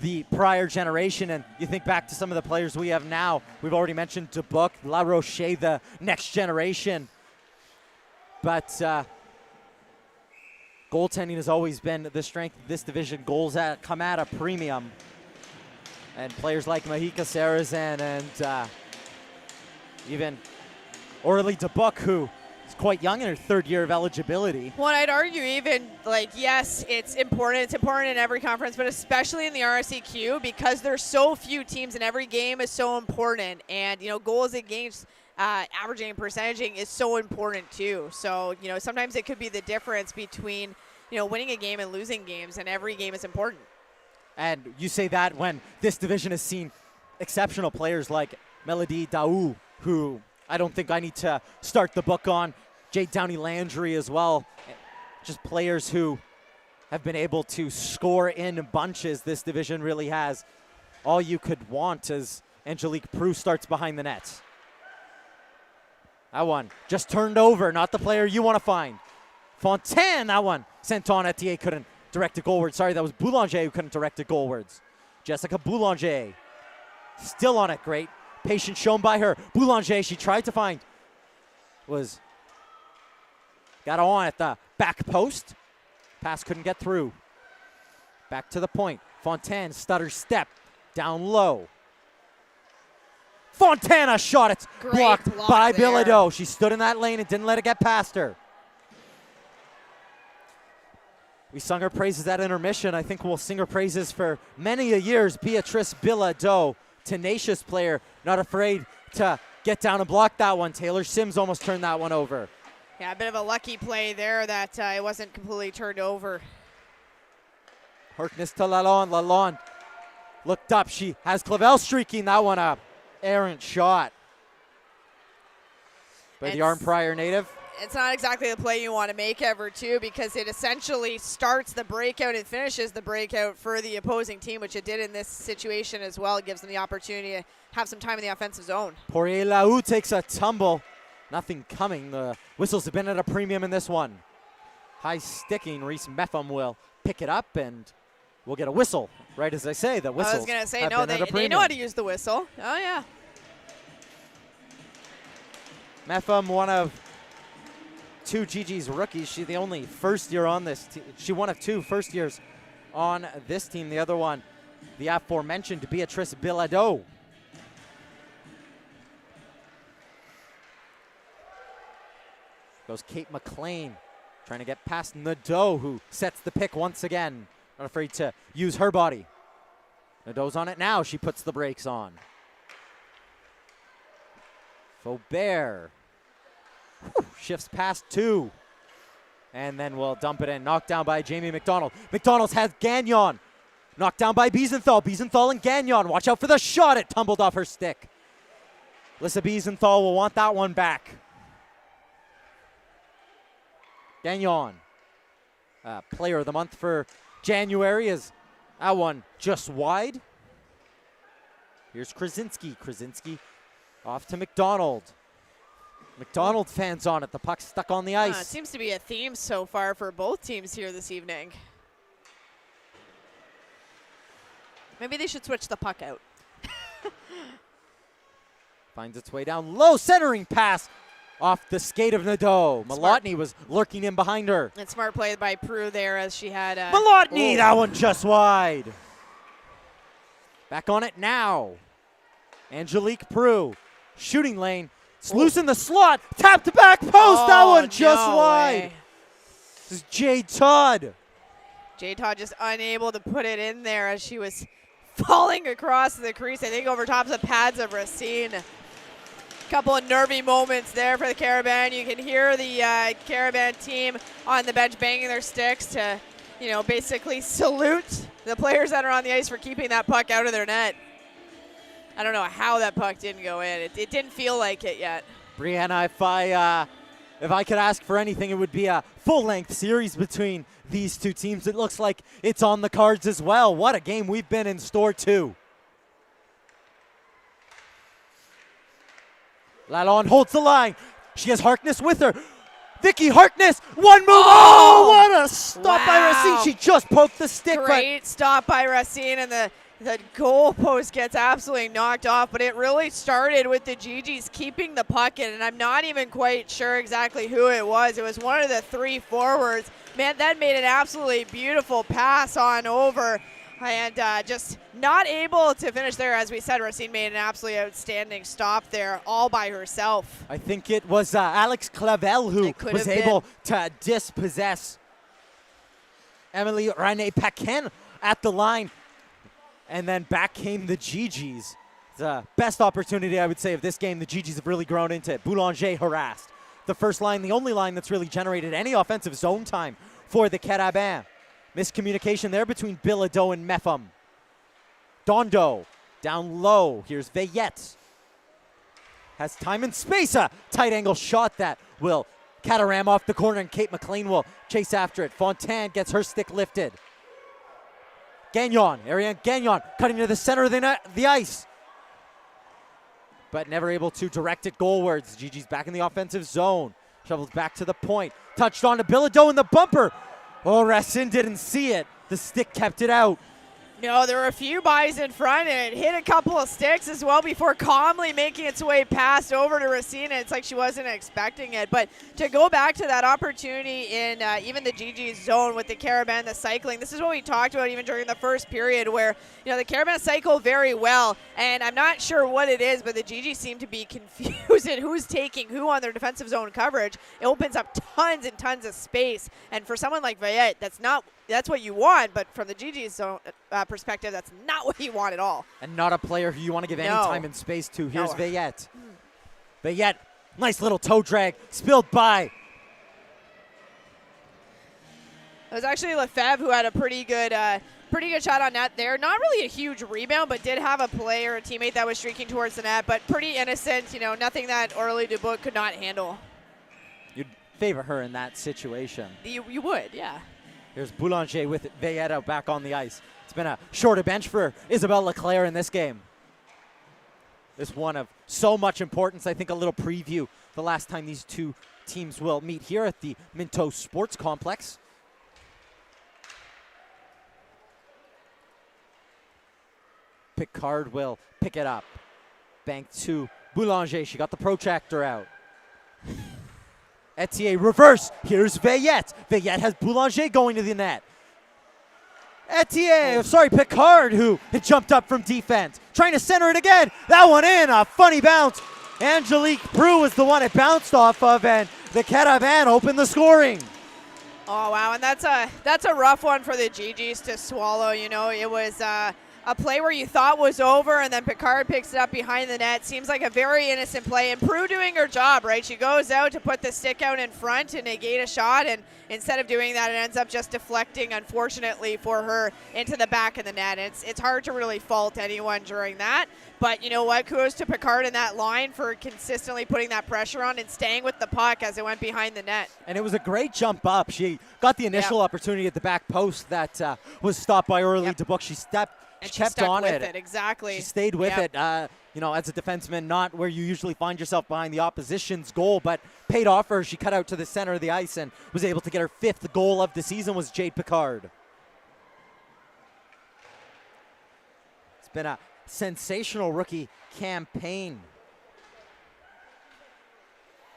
the prior generation. And you think back to some of the players we have now. We've already mentioned Dubuc, La Roche, the next generation. But goaltending has always been the strength of this division. Goals come at a premium. And players like Mahika Sarazan and even Orly Dubuc, who is quite young in her third year of eligibility. Well, I'd argue even, like, yes, it's important. It's important in every conference, but especially in the RSEQ because there's so few teams and every game is so important. And, you know, goals against averaging and percentaging is so important too. So, you know, sometimes it could be the difference between, you know, winning a game and losing games, and every game is important. And you say that when this division has seen exceptional players like Melody Daou, who I don't think I need to start the book on, Jade Downey Landry as well. Just players who have been able to score in bunches. This division really has all you could want as Angelique Prue starts behind the net. That one just turned over, not the player you want to find. Fontaine, that one sent on. Etier couldn't direct it goalwards. Sorry, that was Boulanger who couldn't direct it goalwards. Jessica Boulanger still on it. Great patience shown by her. Boulanger, she tried to find, got on at the back post. Pass couldn't get through. Back to the point. Fontaine, stutter step, down low. Fontana shot it, blocked by Bilodeau. She stood in that lane and didn't let it get past her. We sung her praises at intermission. I think we'll sing her praises for many a years. Beatrice Bilodeau, tenacious player, not afraid to get down and block that one. Taylor Sims almost turned that one over. Yeah, a bit of a lucky play there that it wasn't completely turned over. Harkness to Lalonde. Lalonde looked up. She has Clavel streaking that one up. Errant shot by the Arm Pryor native. It's not exactly the play you want to make ever, too, because it essentially starts the breakout and finishes the breakout for the opposing team, which it did in this situation as well. It gives them the opportunity to have some time in the offensive zone. Poirier Laou takes a tumble. Nothing coming. The whistles have been at a premium in this one. High sticking. Reese Meffam will pick it up, and we'll get a whistle. Right as I say, the whistles. I was going to say, no, they know how to use the whistle. Oh, yeah. Meffam, one of two GG's rookies. She's the only first year on this team. She one of two first years on this team. The other one, the aforementioned Beatrice Bilodeau. Goes Kate McLean, trying to get past Nadeau, who sets the pick once again. Not afraid to use her body. Nadeau's on it now. She puts the brakes on. Faubert shifts past two. And then we'll dump it in. Knocked down by Jamie McDonald. McDonald's has Gagnon. Knocked down by Biesenthal. Biesenthal and Gagnon. Watch out for the shot. It tumbled off her stick. Lissa Biesenthal will want that one back. Gagnon, player of the month for January, is that one just wide. Here's Krasinski. Krasinski off to McDonald. McDonald fans on it. The puck stuck on the ice. It seems to be a theme so far for both teams here this evening. Maybe they should switch the puck out. Finds its way down low, centering pass off the skate of Nadeau. Malotny was lurking in behind her. And smart play by Prue there as she had Malotny, that one just wide. Back on it now. Angelique Prue, shooting lane. It's loose in the slot. Tap to back post. That one just wide. This is Jade Todd. Jade Todd just unable to put it in there as she was falling across the crease. I think over top of the pads of Racine. Couple of nervy moments there for the Caravan. You can hear the Caravan team on the bench banging their sticks to, you know, basically salute the players that are on the ice for keeping that puck out of their net. I don't know how that puck didn't go in. It didn't feel like it yet. Brianna, if I could ask for anything, it would be a full-length series between these two teams. It looks like it's on the cards as well. What a game we've been in store too. Lalonde holds the line. She has Harkness with her. Vicky Harkness, one move. Oh, what a stop by Racine. She just poked the stick. Great stop by Racine, and the goalpost gets absolutely knocked off, but it really started with the GGs keeping the puck in, and I'm not even quite sure exactly who it was. It was one of the 3 forwards. Man, that made an absolutely beautiful pass on over, and just not able to finish there. As we said, Racine made an absolutely outstanding stop there all by herself. I think it was Alex Clavel who was able to dispossess Emily Rene-Paquin at the line. And then back came the GGs. The best opportunity, I would say, of this game. The GGs have really grown into it. Boulanger harassed. The first line, the only line that's really generated any offensive zone time for the Carabins. Miscommunication there between Bilodeau and Mepham. Dondo down low. Here's Veillette. Has time and space. A tight angle shot that will Cataram off the corner, and Kate McLean will chase after it. Fontaine gets her stick lifted. Gagnon, Ariane Gagnon cutting to the center of the ice. But never able to direct it goalwards. GG's back in the offensive zone. Shovels back to the point. Touched on to Bilodeau in the bumper. Oh, Racine didn't see it. The stick kept it out. No, there were a few buys in front, and it hit a couple of sticks as well before calmly making its way past over to Racine. It's like she wasn't expecting it. But to go back to that opportunity in even the GG zone with the Carabin, the cycling, this is what we talked about even during the first period where, the Carabin cycle very well. And I'm not sure what it is, but the GG seem to be confused at who's taking who on their defensive zone coverage. It opens up tons and tons of space. And for someone like Veillette, that's what you want, but from the GG zone perspective, that's not what you want at all. And not a player who you want to give any time and space to. Here's Veillette. Veillette, nice little toe drag, spilled by. It was actually Lefebvre who had a pretty good shot on net there. Not really a huge rebound, but did have a player, a teammate that was streaking towards the net, but pretty innocent, nothing that Aurélie Dubois could not handle. You'd favor her in that situation. You would, yeah. Here's Boulanger with Veillette back on the ice. It's been a shorter bench for Isabelle Leclerc in this game. This one of so much importance. I think a little preview the last time these two teams will meet here at the Minto Sports Complex. Picard will pick it up. Bank to Boulanger. She got the protractor out. Etier reverse. Here's Veillette. Veillette has Boulanger going to the net. Picard, who had jumped up from defense. Trying to center it again. That one in. A funny bounce. Angelique Prue was the one it bounced off of, and the Carabin opened the scoring. Oh, wow. And that's a rough one for the GGs to swallow. It was a play where you thought was over, and then Picard picks it up behind the net. Seems like a very innocent play, and Prue doing her job, right? She goes out to put the stick out in front to negate a shot, and instead of doing that, it ends up just deflecting, unfortunately, for her into the back of the net. It's hard to really fault anyone during that, but you know what? Kudos to Picard in that line for consistently putting that pressure on and staying with the puck as it went behind the net. And it was a great jump up. She got the initial opportunity at the back post that was stopped by Aurélie Dubois. She kept on it. Exactly. She stayed with it. As a defenseman, not where you usually find yourself behind the opposition's goal, but paid off her. She cut out to the center of the ice and was able to get her 5th goal of the season. Was Jade Picard. It's been a sensational rookie campaign.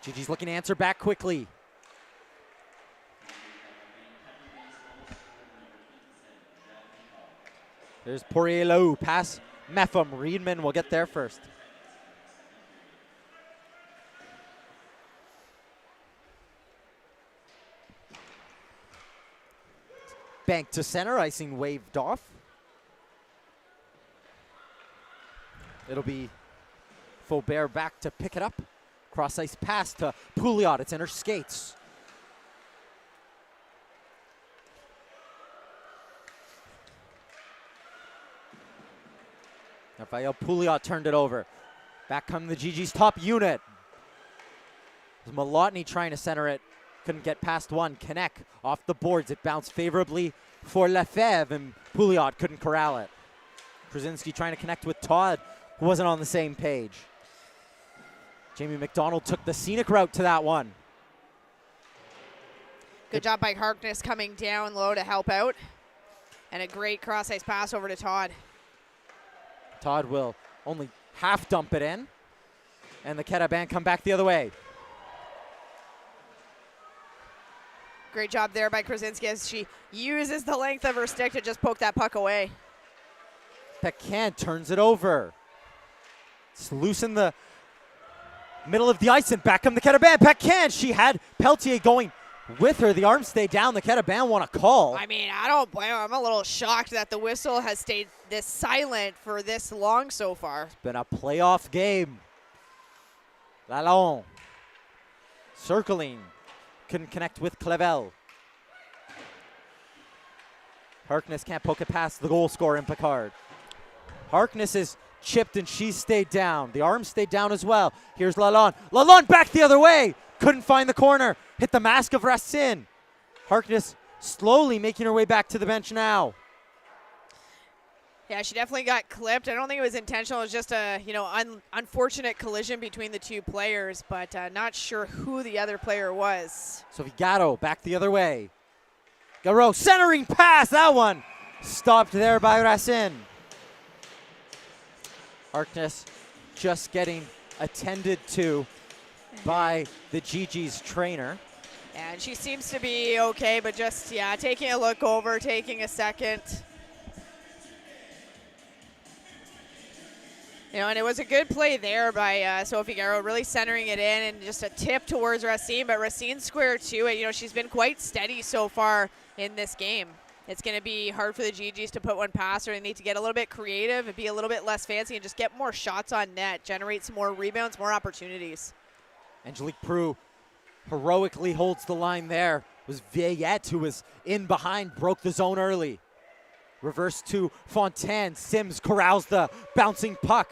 GG's looking to answer back quickly. There's Poirier-Lowe, pass Mepham. Reedman will get there first. Bank to center, icing waved off. It'll be Faubert back to pick it up. Cross ice pass to Pouliot, it's in her skates. Raphael Pouliot turned it over. Back come the GG's top unit. It was Malotny trying to center it. Couldn't get past one. Knecht off the boards. It bounced favorably for Lefebvre, and Pouliot couldn't corral it. Krasinski trying to connect with Todd, who wasn't on the same page. Jamie McDonald took the scenic route to that one. Good job by Harkness coming down low to help out. And a great cross-ice pass over to Todd. Todd will only half dump it in. And the Keta band come back the other way. Great job there by Krasinski as she uses the length of her stick to just poke that puck away. Pecan turns it over. It's loose in the middle of the ice and back come the Keta band. Pecan, she had Peltier going with her. The arm stayed down. The Keta band want a call. I mean, I don't blame her. I'm a little shocked that the whistle has stayed this silent for this long so far. It's been a playoff game. Lalonde circling. Couldn't connect with Clavel. Harkness can't poke it past the goal scorer in Picard. Harkness is chipped and she stayed down. The arm stayed down as well. Here's Lalonde. Lalonde back the other way. Couldn't find the corner. Hit the mask of Racine. Harkness slowly making her way back to the bench now. Yeah, she definitely got clipped. I don't think it was intentional. It was just a unfortunate collision between the two players, but not sure who the other player was. Sophie Gatto back the other way. Garreau centering pass. That one stopped there by Racine. Harkness just getting attended to by the GG's trainer. And she seems to be okay, but just, yeah, taking a look over, taking a second. And it was a good play there by Sophie Garreau, really centering it in and just a tip towards Racine, but Racine square to it. She's been quite steady so far in this game. It's going to be hard for the GGs to put one past her. They need to get a little bit creative and be a little bit less fancy and just get more shots on net, generate some more rebounds, more opportunities. Angelique Prue heroically holds the line there. It was Veillette who was in behind, broke the zone early. Reverse to Fontaine. Sims corrals the bouncing puck.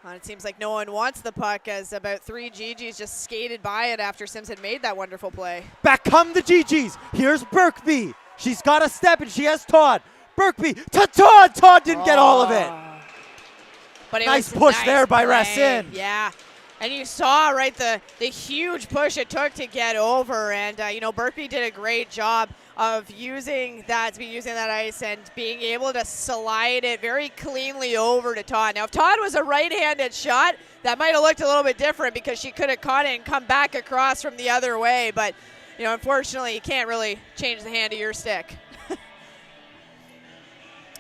It seems like no one wants the puck as about 3 GGs just skated by it after Sims had made that wonderful play. Back come the GGs. Here's Birkby. She's got a step and she has Todd. Birkby to Todd. Todd didn't get all of it. But it nice was push nice there by play. Racine. Yeah. And you saw, right, the huge push it took to get over. And, Birkby did a great job of using that ice and being able to slide it very cleanly over to Todd. Now, if Todd was a right-handed shot, that might have looked a little bit different because she could have caught it and come back across from the other way. But, unfortunately, you can't really change the hand of your stick.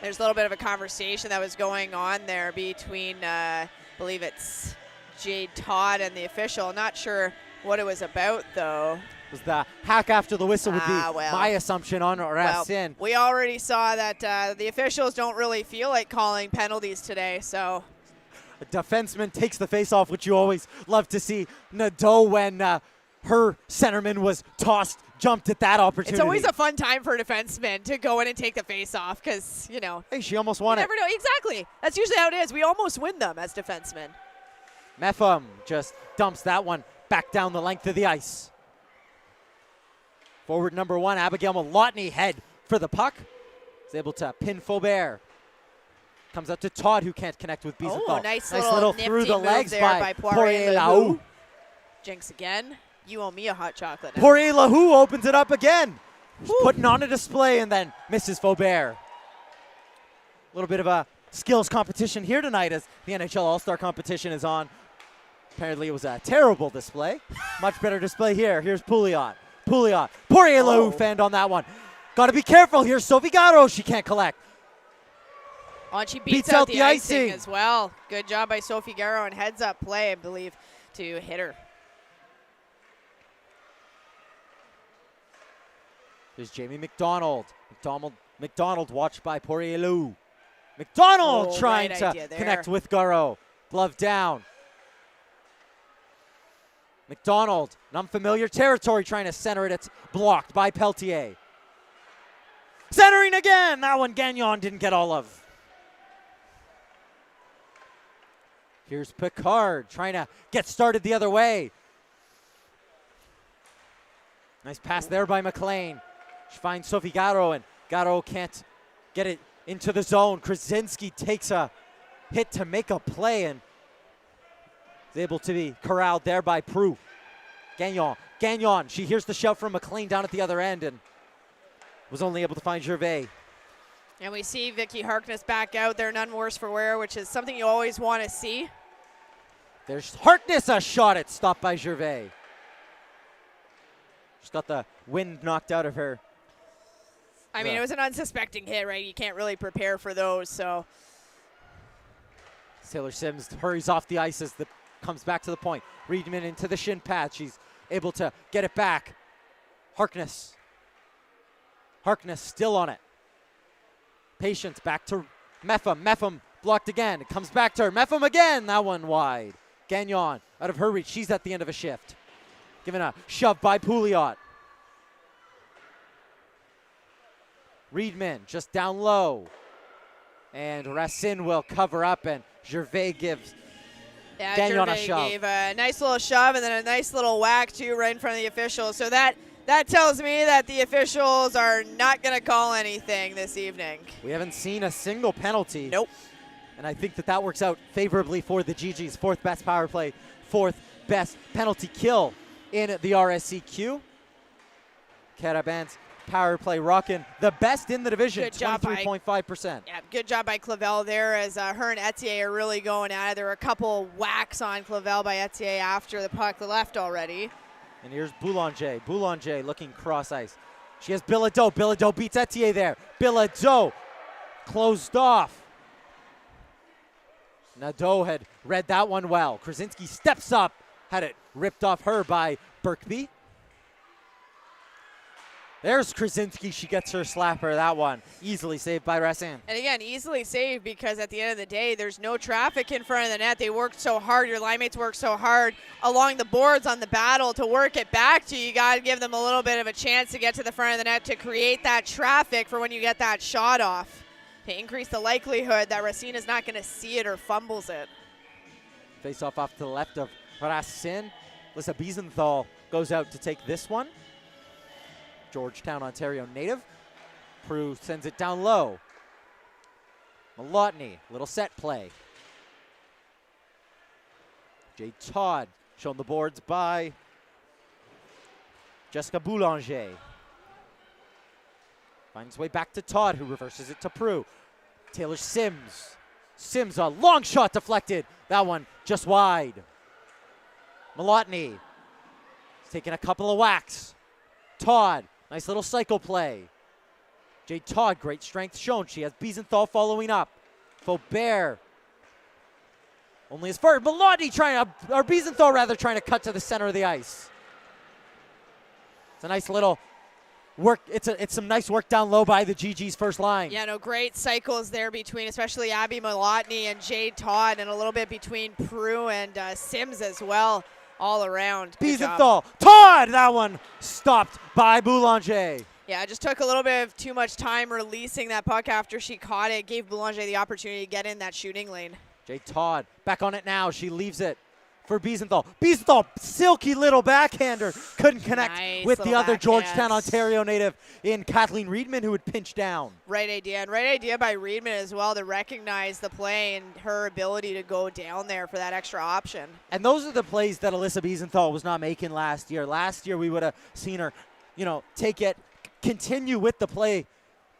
There's a little bit of a conversation that was going on there between, I believe it's Jade Todd and the official. Not sure what it was about, though. Was the hack after the whistle would be my assumption on Racine. Well, we already saw that the officials don't really feel like calling penalties today, so. A defenseman takes the face-off, which you always love to see. Nadeau, when her centerman was tossed, jumped at that opportunity. It's always a fun time for a defenseman to go in and take the face-off because, Hey, she almost won it. You never know. Exactly. That's usually how it is. We almost win them as defensemen. Mepham just dumps that one back down the length of the ice. Forward number 1, Abigail Malotny, head for the puck. Is able to pin Faubert. Comes out to Todd, who can't connect with Biesenthal. Oh, nice little through the legs by Poirier-Lahou. Jinx again. You owe me a hot chocolate now. Poirier-Lahou opens it up again. She's putting on a display and then misses Faubert. A little bit of a skills competition here tonight as the NHL All-Star competition is on. Apparently it was a terrible display. Much better display here. Here's Pouliot. Poirier-Lahou fanned on that one. Got to be careful here. Sophie Gatto, she can't collect. Oh, and she beats out the icing as well. Good job by Sophie Garreau and heads up play, I believe, to hit her. There's Jamie McDonald. McDonald watched by Poirier-Lahou. McDonald trying to connect with Garreau. Glove down. McDonald, in unfamiliar territory, trying to center it. It's blocked by Peltier. Centering again. That one Gagnon didn't get all of. Here's Picard trying to get started the other way. Nice pass there by McLean. She finds Sophie Gatto, and Gatto can't get it into the zone. Krasinski takes a hit to make a play and is able to be corralled there by Prue. Gagnon, she hears the shout from McLean down at the other end and was only able to find Gervais. And we see Vicky Harkness back out there, none worse for wear, which is something you always want to see. There's Harkness, a shot at, stopped by Gervais. She's got the wind knocked out of her. I mean, it was an unsuspecting hit, right? You can't really prepare for those, so. Taylor Sims hurries off the ice as comes back to the point. Reedman into the shin pad. She's able to get it back. Harkness still on it. Patience back to Meffam. Meffam blocked again. It comes back to her. Meffam again. That one wide. Gagnon out of her reach. She's at the end of a shift. Given a shove by Pouliot. Reedman just down low. And Racine will cover up, and Gervais gives Gagnon a shove. Gave a nice little shove and then a nice little whack, too, right in front of the officials. So that tells me that the officials are not going to call anything this evening. We haven't seen a single penalty. Nope. And I think that works out favorably for the GGs. Fourth best power play, fourth best penalty kill in the RSCQ. Caraban's power play rocking the best in the division, 23.5%. Yeah, good job by Clavel there as her and Etier are really going at it. There were a couple whacks on Clavel by Etier after the puck left already. And here's Boulanger. Boulanger looking cross ice. She has Bilodeau. Bilodeau beats Etier there. Bilodeau closed off. Nadeau had read that one well. Krasinski steps up. Had it ripped off her by Birkby. There's Krasinski. She gets her slapper. That one easily saved by Racine. And again, easily saved because at the end of the day, there's no traffic in front of the net. They worked so hard. Your line mates worked so hard along the boards on the battle to work it back to you. You got to give them a little bit of a chance to get to the front of the net to create that traffic for when you get that shot off, to increase the likelihood that Racine is not going to see it or fumbles it. Face off to the left of Racine. Lisa Biesenthal goes out to take this one. Georgetown, Ontario native. Prue sends it down low. Malotny, little set play. Jay Todd shown the boards by Jessica Boulanger. Finds his way back to Todd, who reverses it to Prue. Taylor Sims. Sims, a long shot deflected. That one just wide. Malotny is taking a couple of whacks. Todd, nice little cycle play. Jay Todd, great strength shown. She has Biesenthal following up. Faubert, only his first. Malotny or Biesenthal rather, trying to cut to the center of the ice. It's a nice little work. It's some nice work down low by the GG's first line. Yeah, no, great cycles there between, especially Abby Malotny and Jay Todd, and a little bit between Prue and Sims as well. All around. Biesenthal, Todd, that one stopped by Boulanger. Yeah, it just took a little bit of too much time releasing that puck after she caught it. Gave Boulanger the opportunity to get in that shooting lane. Jay Todd back on it now. She leaves it for Biesenthal. Biesenthal, silky little backhander. Couldn't connect with the other Georgetown, Ontario native in Kathleen Reedman, who would pinch down. Right idea, and right idea by Reedman as well to recognize the play and her ability to go down there for that extra option. And those are the plays that Alyssa Biesenthal was not making last year. Last year we would have seen her, take it, continue with the play,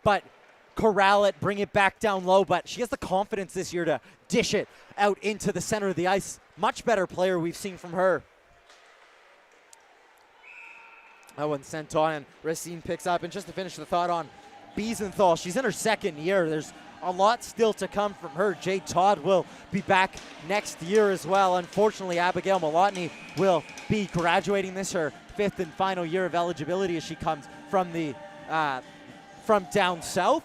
but corral it, bring it back down low. But she has the confidence this year to dish it out into the center of the ice. Much better player we've seen from her. That one sent on, and Racine picks up. And just to finish the thought on Biesenthal, she's in her second year. There's a lot still to come from her. Jay Todd will be back next year as well. Unfortunately, Abigail Malotny will be graduating this, her fifth and final year of eligibility, as she comes from from down south.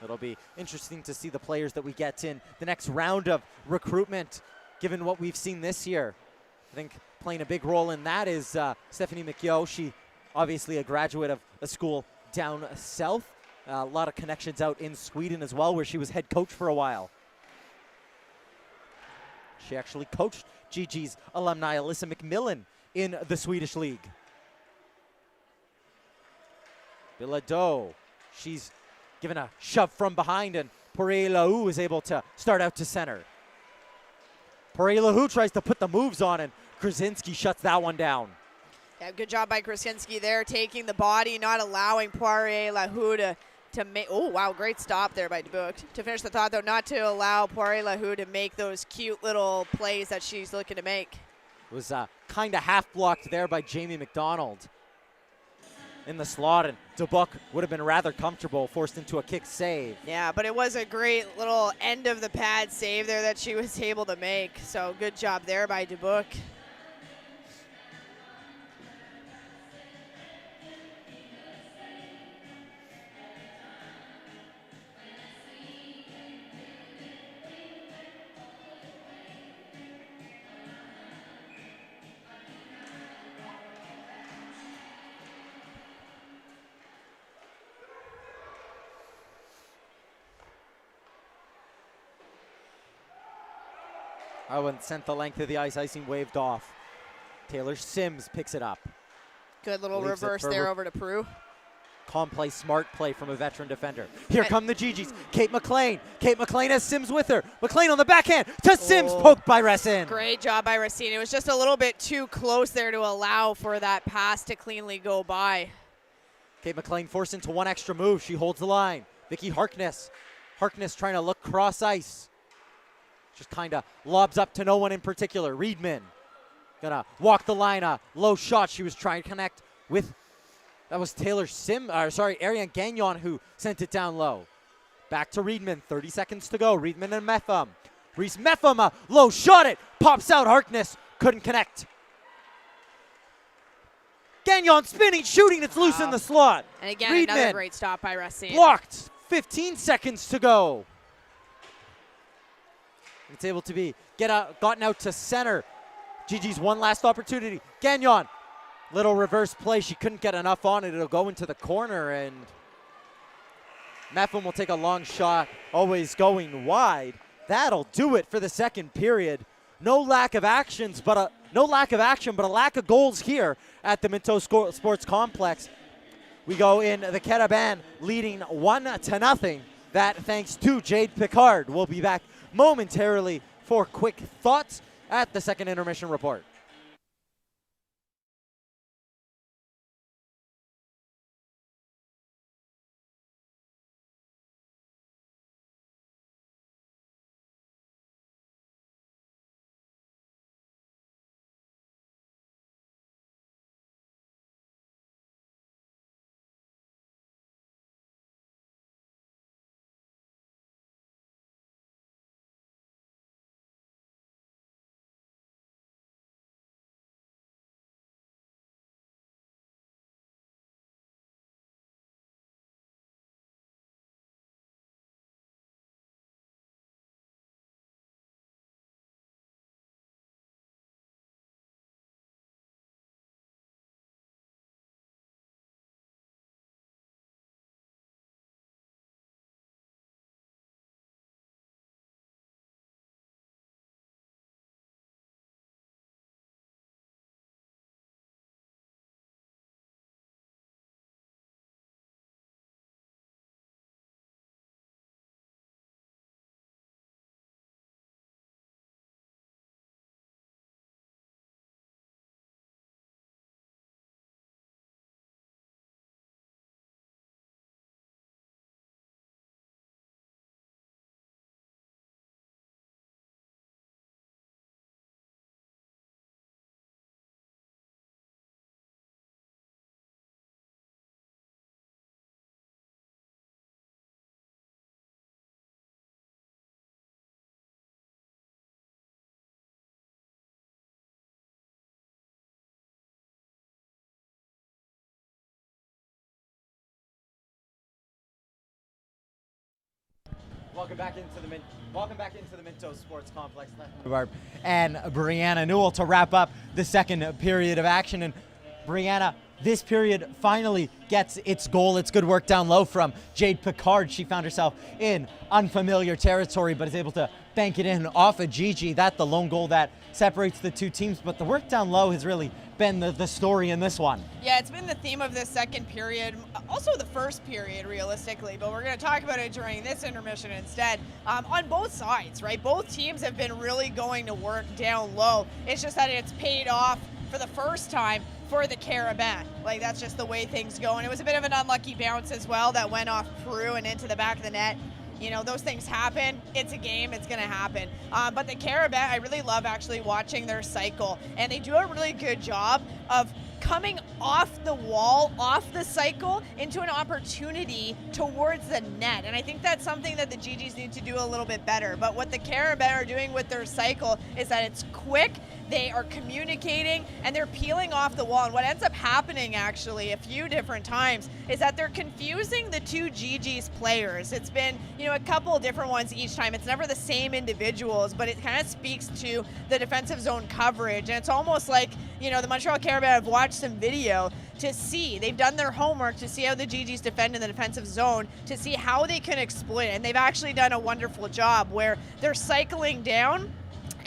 It'll be interesting to see the players that we get in the next round of recruitment, given what we've seen this year. I think playing a big role in that is Stephanie McYo. She obviously a graduate of a school down south. A lot of connections out in Sweden as well, where she was head coach for a while. She actually coached GG's alumni Alyssa McMillan in the Swedish league. Bilodeau, she's given a shove from behind, and Poirier-Lahou is able to start out to center. Poirier-Lahou tries to put the moves on, and Krasinski shuts that one down. Yeah, good job by Krasinski there, taking the body, not allowing Poirier-Lahou to make. Oh, wow, great stop there by Dubuc. To finish the thought, though, not to allow Poirier-Lahou to make those cute little plays that she's looking to make. It was kind of half blocked there by Jamie McDonald in the slot, and Dubuc would have been rather comfortable, forced into a kick save. Yeah, but it was a great little end of the pad save there that she was able to make. So good job there by Dubuc. Owen sent the length of the ice, icing waved off. Taylor Sims picks it up. Good little Leaves reverse there over to Prue. Calm play, smart play from a veteran defender. Here come the GGs. Kate McLean. Kate McLean has Sims with her. McLean on the backhand to Sims, poked by Racine. Great job by Racine. It was just a little bit too close there to allow for that pass to cleanly go by. Kate McLean forced into one extra move. She holds the line. Vicky Harkness. Harkness trying to look cross ice. Just kind of lobs up to no one in particular. Reedman gonna walk the line. A low shot. She was trying to connect with, that was Ariane Gagnon who sent it down low. Back to Reedman. 30 seconds to go. Reedman and Metham. Reese Metham, a low shot. It pops out. Harkness couldn't connect. Gagnon spinning, shooting. It's loose in the slot. And again, Reedman, another great stop by Racine. blocked. 15 seconds to go. It's able to be gotten out to center. Gigi's one last opportunity. Gagnon, little reverse play. She couldn't get enough on it. It'll go into the corner, and Metham will take a long shot, always going wide. That'll do it for the second period. No lack of action, but a lack of goals here at the Minto Sports Complex. We go in the Caravan leading 1-0. That thanks to Jade Picard. We'll be back momentarily for quick thoughts at the second intermission report. Welcome back into the Minto Sports Complex. And Brianna Newell to wrap up the second period of action. And Brianna, this period finally gets its goal. It's good work down low from Jade Picard. She found herself in unfamiliar territory, but is able to bank it in off of Gigi. That's the lone goal that separates the two teams, but the work down low has really been the story in this one. Yeah, it's been the theme of this second period, also the first period realistically, but we're going to talk about it during this intermission instead. On both sides, right? Both teams have been really going to work down low. It's just that it's paid off for the first time for the Carabin. Like, that's just the way things go. And it was a bit of an unlucky bounce as well that went off Peru and into the back of the net. You know, those things happen. It's a game. It's going to happen. But the Carabin, I really love actually watching their cycle. And they do a really good job of coming off the wall, off the cycle, into an opportunity towards the net. And I think that's something that the GGs need to do a little bit better. But what the Carabin are doing with their cycle is that it's quick, they are communicating, and they're peeling off the wall. And what ends up happening actually a few different times is that they're confusing the two GGs players. It's been, you know, a couple different ones each time. It's never the same individuals, but it kind of speaks to the defensive zone coverage. And it's almost like, you know, the Montreal Carabin have watched some video to see, they've done their homework to see how the GGs defend in the defensive zone, to see how they can exploit it. And they've actually done a wonderful job where they're cycling down,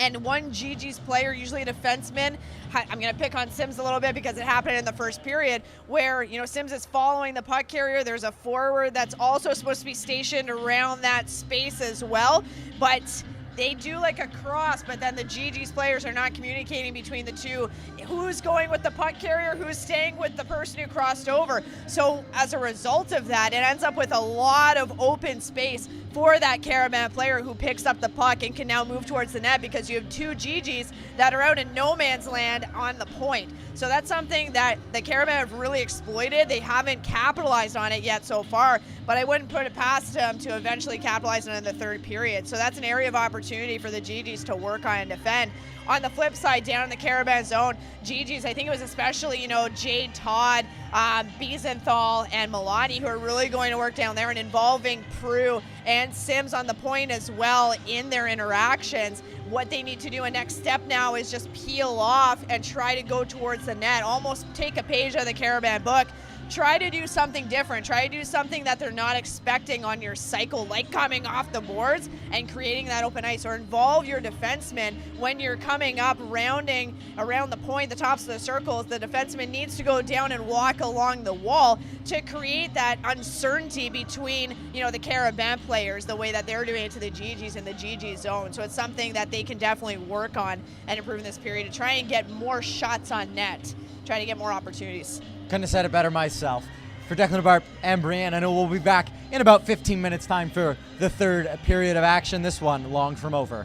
and one GG's player, usually a defenseman, I'm going to pick on Sims a little bit because it happened in the first period, where, you know, Sims is following the puck carrier. There's a forward that's also supposed to be stationed around that space as well, but they do like a cross, but then the GG's players are not communicating between the two. Who's going with the puck carrier? Who's staying with the person who crossed over? So as a result of that, it ends up with a lot of open space for that Carabin player who picks up the puck and can now move towards the net, because you have two GGs that are out in no man's land on the point. So that's something that the Carabin have really exploited. They haven't capitalized on it yet so far, but I wouldn't put it past them to eventually capitalize on it in the third period. So that's an area of opportunity for the GGs to work on and defend. On the flip side, down in the Carabin zone, GGs, I think it was especially, you know, Jade Todd, Biesenthal, and Milani, who are really going to work down there and involving Prue and Sims on the point as well in their interactions. What they need to do, a next step now, is just peel off and try to go towards the net, almost take a page out of the Carabin book. Try to do something different. Try to do something that they're not expecting on your cycle, like coming off the boards and creating that open ice, or involve your defenseman when you're coming up, rounding around the point, the tops of the circles. The defenseman needs to go down and walk along the wall to create that uncertainty between, you know, the Carabin players, the way that they're doing it to the GGs in the GG zone. So it's something that they can definitely work on and improve in this period to try and get more shots on net, try to get more opportunities. Couldn't have said it better myself. For Declan Barp and Brianne, I know we'll be back in about 15 minutes time for the third period of action. This one long from over.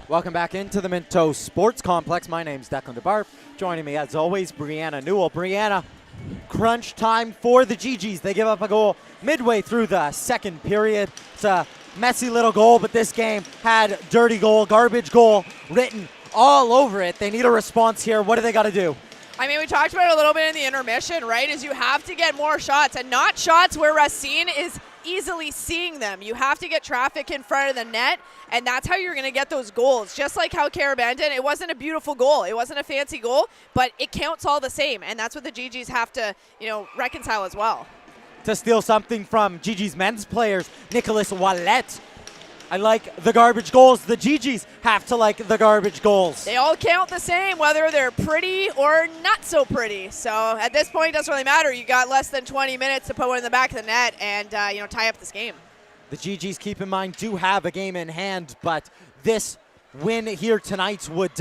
Welcome back into the Minto Sports Complex. My name's Declan DeBarf. Joining me, as always, Brianna Newell. Brianna, crunch time for the GGs. They give up a goal midway through the second period. It's a messy little goal, but this game had dirty goal, garbage goal written all over it. They need a response here. What do they got to do? I mean, we talked about it a little bit in the intermission, right? Is you have to get more shots, and not shots where Racine is easily seeing them. You have to get traffic in front of the net, and that's how you're going to get those goals. Just like how Carabendon, it wasn't a beautiful goal. It wasn't a fancy goal, but it counts all the same, and that's what the GGs have to, reconcile as well. To steal something from GG's men's players, Nicolas Wallet. I like the garbage goals. The GGs have to like the garbage goals. They all count the same, whether they're pretty or not so pretty. So at this point, it doesn't really matter. You got less than 20 minutes to put one in the back of the net and tie up this game. The GGs, keep in mind, do have a game in hand, but this win here tonight would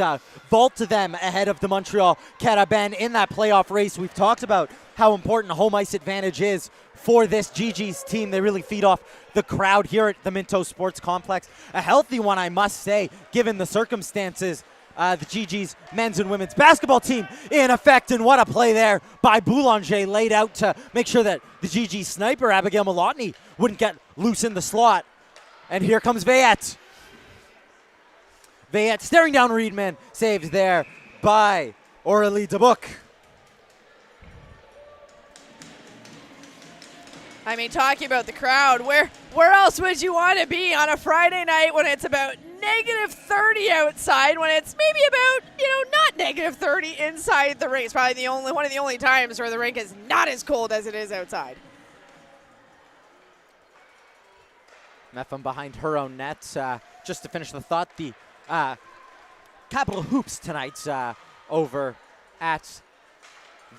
vault them ahead of the Montreal Carabin in that playoff race. We've talked about how important home ice advantage is for this GG's team. They really feed off the crowd here at the Minto Sports Complex. A healthy one, I must say, given the circumstances. The GG's men's and women's basketball team in effect, and what a play there by Boulanger, laid out to make sure that the GG sniper, Abigail Malotny, wouldn't get loose in the slot. And here comes Veillette. Veillette staring down Reedman, saved there by Aurélie Dubuc. I mean, talking about the crowd, where else would you want to be on a Friday night when it's about -30 outside, when it's maybe about, not -30 inside the rink? It's probably one of the only times where the rink is not as cold as it is outside. Meffam behind her own net. Just to finish the thought, the Capital Hoops tonight over at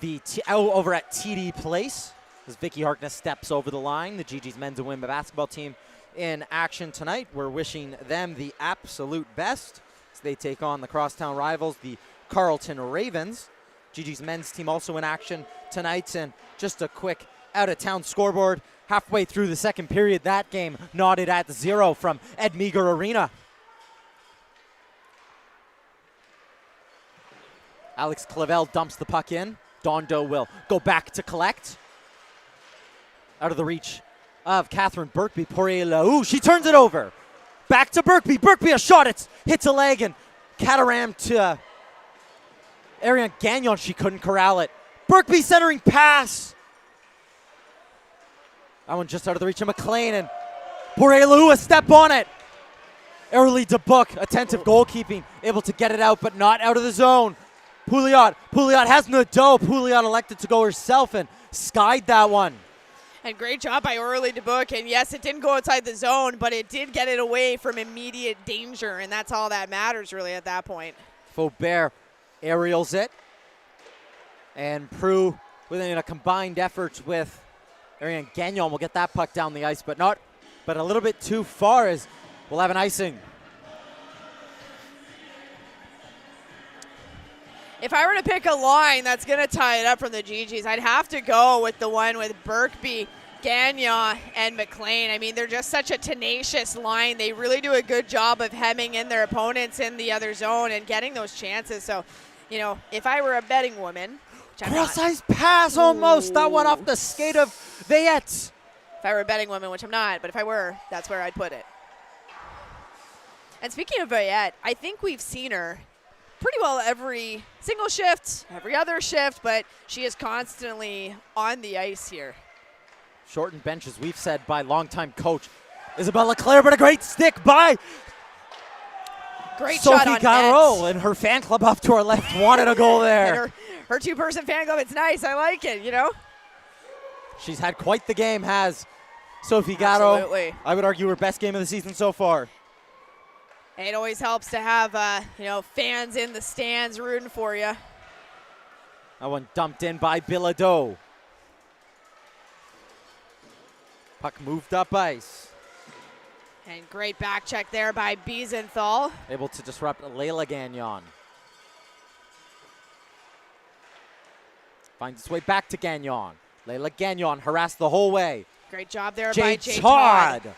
TD Place. As Vicky Harkness steps over the line, the GG's men's and women's basketball team in action tonight. We're wishing them the absolute best as they take on the crosstown rivals, the Carleton Ravens. GG's men's team also in action tonight. And just a quick out-of-town scoreboard. Halfway through the second period, that game knotted at 0 from Ed Meagher Arena. Alex Clavel dumps the puck in. Dondo will go back to collect. Out of the reach of Catherine Birkby. Poirier-Laou, she turns it over. Back to Birkby. Birkby, a shot. It hits a leg, and Cataram to Ariane Gagnon. She couldn't corral it. Birkby centering pass. That one just out of the reach of McLean, and Poirier-Laou, a step on it. Aurélie Dubuc, attentive goalkeeping, able to get it out, but not out of the zone. Pouliot has Nadeau. Pouliot elected to go herself and skied that one. And great job by Aurélie Dubuc. And yes, it didn't go outside the zone, but it did get it away from immediate danger, and that's all that matters really at that point. Faubert aerials it. And Prue, within a combined effort with Ariane Gagnon, will get that puck down the ice, but a little bit too far, as we'll have an icing. If I were to pick a line that's going to tie it up from the GGs, I'd have to go with the one with Birkby, Gagnon, and McLean. I mean, they're just such a tenacious line. They really do a good job of hemming in their opponents in the other zone and getting those chances. So, if I were a betting woman, cross-ice pass almost. That one off the skate of Veillette. If I were a betting woman, which I'm not, but if I were, that's where I'd put it. And speaking of Veillette, I think we've seen her pretty well every single shift, every other shift, but she is constantly on the ice here. Shortened bench, as we've said, by longtime coach Isabelle Leclerc, but a great stick by shot on Garreau, net. And her fan club off to our left wanted a goal there. And her two-person fan club, it's nice. I like it, She's had quite the game, has Sophie Garreau. Absolutely. I would argue her best game of the season so far. It always helps to have, fans in the stands rooting for you. That one dumped in by Bilodeau. Puck moved up ice. And great back check there by Biesenthal. Able to disrupt Layla Gagnon. Finds its way back to Gagnon. Layla Gagnon harassed the whole way. Great job there by Jay Todd. Todd.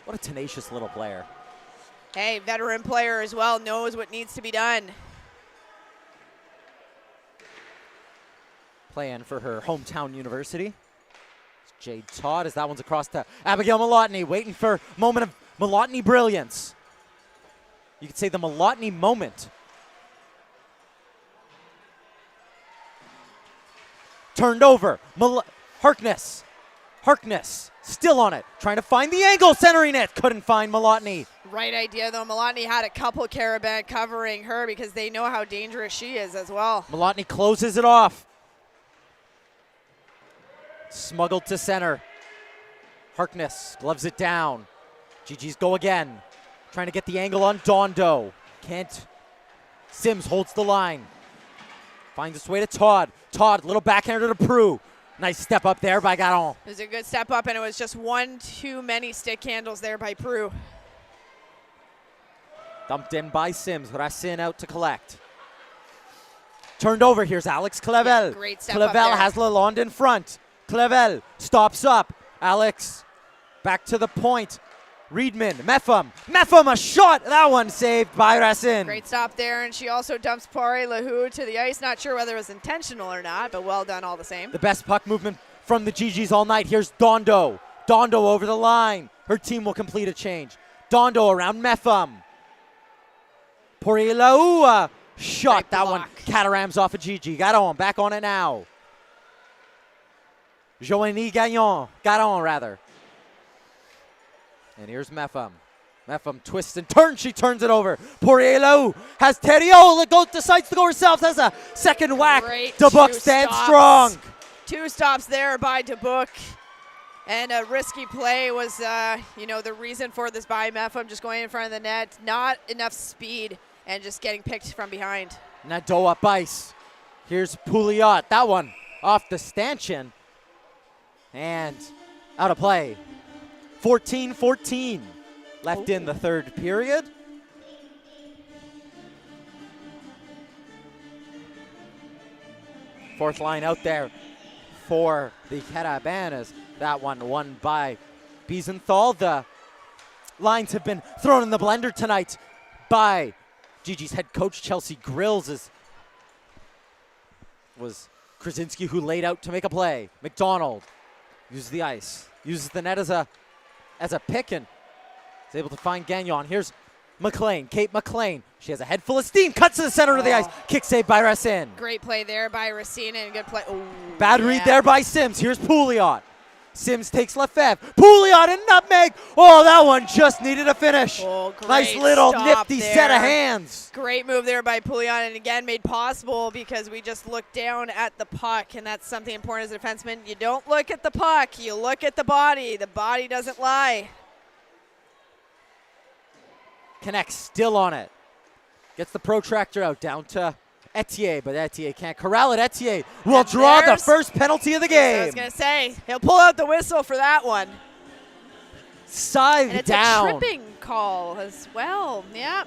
What a tenacious little player. Hey, veteran player as well, knows what needs to be done. Playing for her hometown University. It's Jade Todd as that one's across to Abigail Malotny, waiting for a moment of Malotny brilliance. You could say the Malotny moment. Turned over. Harkness. Harkness still on it. Trying to find the angle, centering it. Couldn't find Malotny. Right idea, though. Malotny had a couple Carabin covering her because they know how dangerous she is as well. Malotny closes it off. Smuggled to center. Harkness gloves it down. GG's go again. Trying to get the angle on Dondo. Can't. Sims holds the line. Finds its way to Todd. Todd, little backhander to Prue. Nice step up there by Garon. It was a good step up, and it was just one too many stick handles there by Prue. Dumped in by Sims. Racine out to collect. Turned over. Here's Alex Clavel. Yeah, great step Clavel up there. has Lalonde in front. Clavel stops up. Alex back to the point. Reedman, Mepham, a shot. That one saved by Racine. Great stop there, and she also dumps Poirier Lahou to the ice. Not sure whether it was intentional or not, but well done all the same. The best puck movement from the GGs all night. Here's Dondo. Dondo over the line. Her team will complete a change. Dondo around Mepham. Poirier Lahou, shot. Great That block. one catarams off of GG. Garon back on it now. Joanie Gagnon. Garon rather. And here's Mepham. Mepham twists and turns. She turns it over. Poirier Lahou has Theriault. Decides to go herself. Has a second whack. Great Dubuc two stands stops. strong. 2 stops there by Dubuc. And a risky play was, the reason for this by Mepham, just going in front of the net. Not enough speed and just getting picked from behind. Nadeau up ice. Here's Pouliot. That one off the stanchion. And out of play. 14-14 left in the third period. Fourth line out there for the Carabinas. That one won by Biesenthal. The lines have been thrown in the blender tonight by GG's head coach Chelsea Grills. Was Krasinski who laid out to make a play. McDonald uses the ice, uses the net as a pick, and is able to find Gagnon. Here's McLean, Kate McLean. She has a head full of steam, cuts to the center of the ice. Kick save by Racine. Great play there by Racine and good play. Ooh, Bad read there by Sims. Here's Pouliot. Sims takes Lefebvre. Pouliot and nutmeg. Oh, that one just needed a finish. Oh, great nice little stop nifty there. set of hands. Great move there by Pouliot, and again made possible because we just looked down at the puck, and that's something important as a defenseman. You don't look at the puck, you look at the body. The body doesn't lie. Connects, still on it. Gets the protractor out, down to Etier, but Etier can't corral it. Etier will draw the first penalty of the game. I was going to say, he'll pull out the whistle for that one. Scythe and it's down. a tripping call as well. Yeah.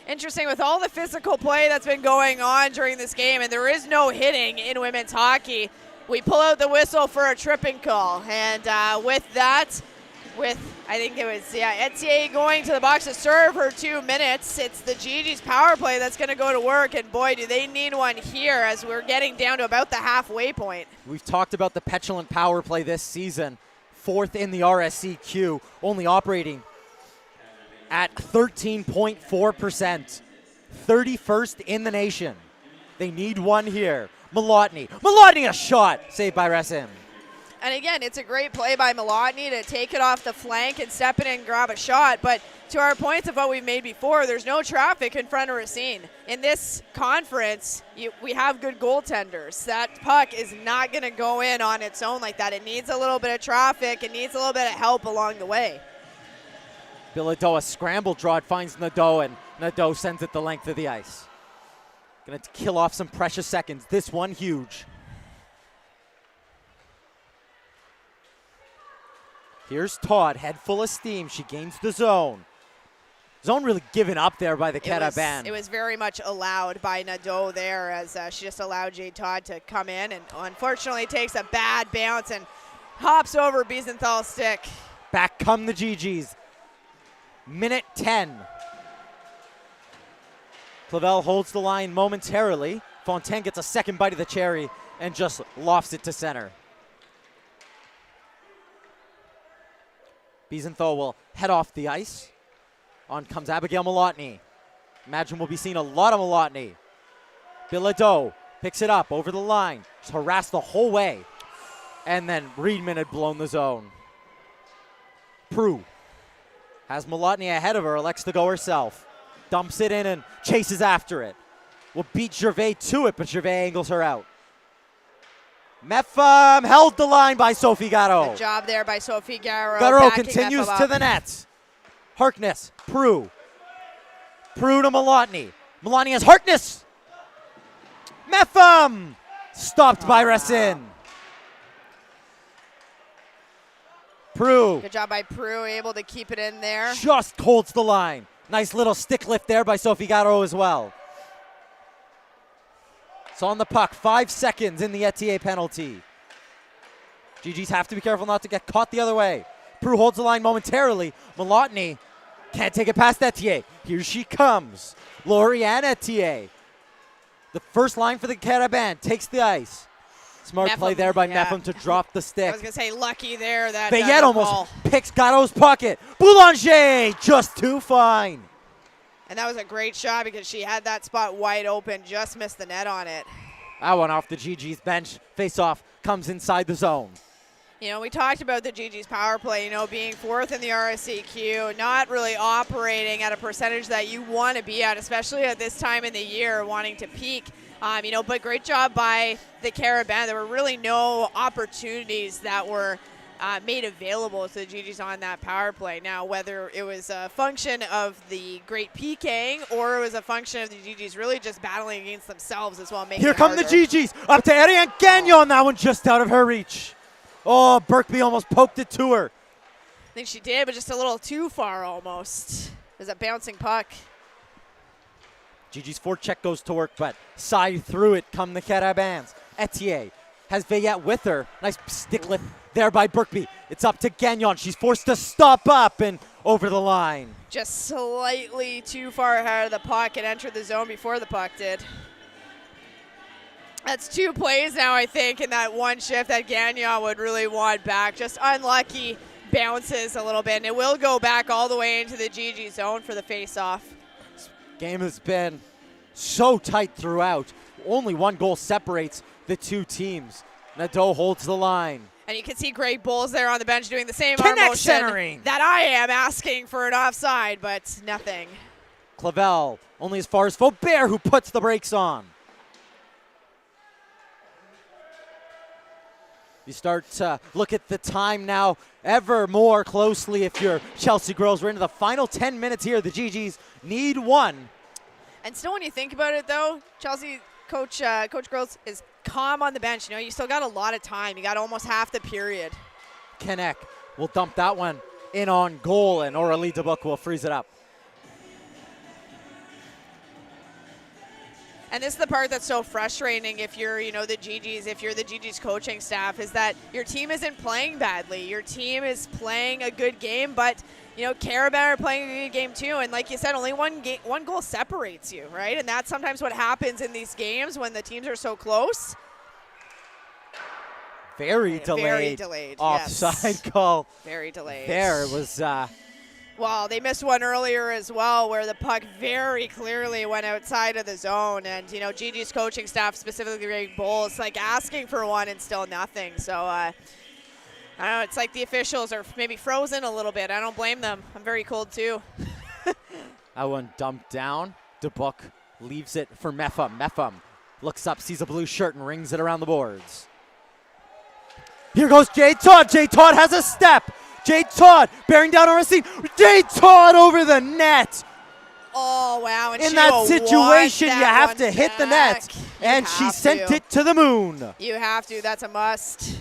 Interesting with all the physical play that's been going on during this game, and there is no hitting in women's hockey. We pull out the whistle for a tripping call, and with that, I think it was, Etier going to the box to serve her 2 minutes. It's the GG's power play that's going to go to work, and boy, do they need one here as we're getting down to about the halfway point. We've talked about the petulant power play this season. 4th in the RSCQ, only operating at 13.4%. 31st in the nation. They need one here. Malotny, a shot, saved by Racine. And again, it's a great play by Malotny to take it off the flank and step in and grab a shot. But to our points of what we've made before, there's no traffic in front of Racine. In this conference, we have good goaltenders. That puck is not going to go in on its own like that. It needs a little bit of traffic. It needs a little bit of help along the way. Bilodeau, a scramble draw. It finds Nadeau, and Nadeau sends it the length of the ice. Going to kill off some precious seconds. This one huge. Here's Todd, head full of steam. She gains the zone. Zone really given up there by the Carabin. It was very much allowed by Nadeau there as she just allowed Jade Todd to come in, and unfortunately takes a bad bounce and hops over Biesenthal's stick. Back come the GGs. Minute 10. Clavel holds the line momentarily. Fontaine gets a second bite of the cherry and just lofts it to center. Biesenthal will head off the ice. On comes Abigail Malotny. Imagine we'll be seeing a lot of Malotny. Bilodeau picks it up over the line. Just harassed the whole way. And then Reedman had blown the zone. Prue has Malotny ahead of her, elects to go herself. Dumps it in and chases after it. Will beat Gervais to it, but Gervais angles her out. Mepham held the line by Sophie Garreau. Good job there by Sophie Garreau. Garreau continues to the net. Harkness, Prue. Prue to Malotny. Malotny has Harkness. Mepham stopped by Racine. Prue. Good job by Prue, able to keep it in there. Just holds the line. Nice little stick lift there by Sophie Garreau as well. It's on the puck, 5 seconds in the Etier penalty. GGs have to be careful not to get caught the other way. Prue holds the line momentarily. Malotny can't take it past Etier. Here she comes. Lauriane Etier. The first line for the Carabin takes the ice. Smart play there by Mepham to drop the stick. I was going to say lucky there. That Bayette almost picks Garreau's pocket. Boulanger just too fine. And that was a great shot because she had that spot wide open, just missed the net on it. That one off the GG's bench. Face-off comes inside the zone. You know, we talked about the GG's power play, you know, being fourth in the RSCQ, not really operating at a percentage that you want to be at, especially at this time in the year, wanting to peak. You know, but great job by the Carabin. There were really no opportunities that were made available to the GGs on that power play. Now, whether it was a function of the great PKing or it was a function of the GGs really just battling against themselves as well. Here come the GGs. Up to Ariane Gagnon. That one just out of her reach. Oh, Birkby almost poked it to her. I think she did, but just a little too far almost. It was a bouncing puck. GG's forecheck goes to work, but side through it come the Carabins. Etier has Veillette with her. Nice stick lift there by Birkby. It's up to Gagnon. She's forced to stop up and over the line. Just slightly too far ahead of the puck and entered the zone before the puck did. That's 2 plays now, I think, in that one shift that Gagnon would really want back. Just unlucky bounces a little bit, and it will go back all the way into the GG zone for the face-off. Game has been so tight throughout. Only 1 goal separates the 2 teams. Nadeau holds the line. And you can see Greg Bowles there on the bench doing the same Connect arm motion centering that I am asking for an offside, but nothing. Clavel only as far as Faubert, who puts the brakes on. You start to look at the time now ever more closely if you're Chelsea girls. We're into the final 10 minutes here. The GGs need 1. And still, when you think about it, though, Chelsea Coach Girls is calm on the bench. You know, you still got a lot of time. You got almost half the period. Kennec will dump that one in on goal, and Aurélie Dubuc will freeze it up. And this is the part that's so frustrating if you're, you know, the GGs, if you're the GGs coaching staff, is that your team isn't playing badly. Your team is playing a good game, but, you know, Carabin are playing a good game too. And like you said, only one goal separates you, right? And that's sometimes what happens in these games when the teams are so close. Very delayed offside call. Very delayed. There it was. Well, they missed one earlier as well where the puck very clearly went outside of the zone. And, you know, GG's coaching staff, specifically Greg Bowles, like asking for one and still nothing. So, I don't know, it's like the officials are maybe frozen a little bit. I don't blame them. I'm very cold too. That one dumped down. Dubuc leaves it for Mepham. Mepham looks up, sees a blue shirt, and rings it around the boards. Here goes Jay Todd. Jay Todd has a step. Jay Todd bearing down on Racine. Jay Todd over the net. Oh, wow. And in that situation, you have to hit the net. And she sent it to the moon. You have to. That's a must.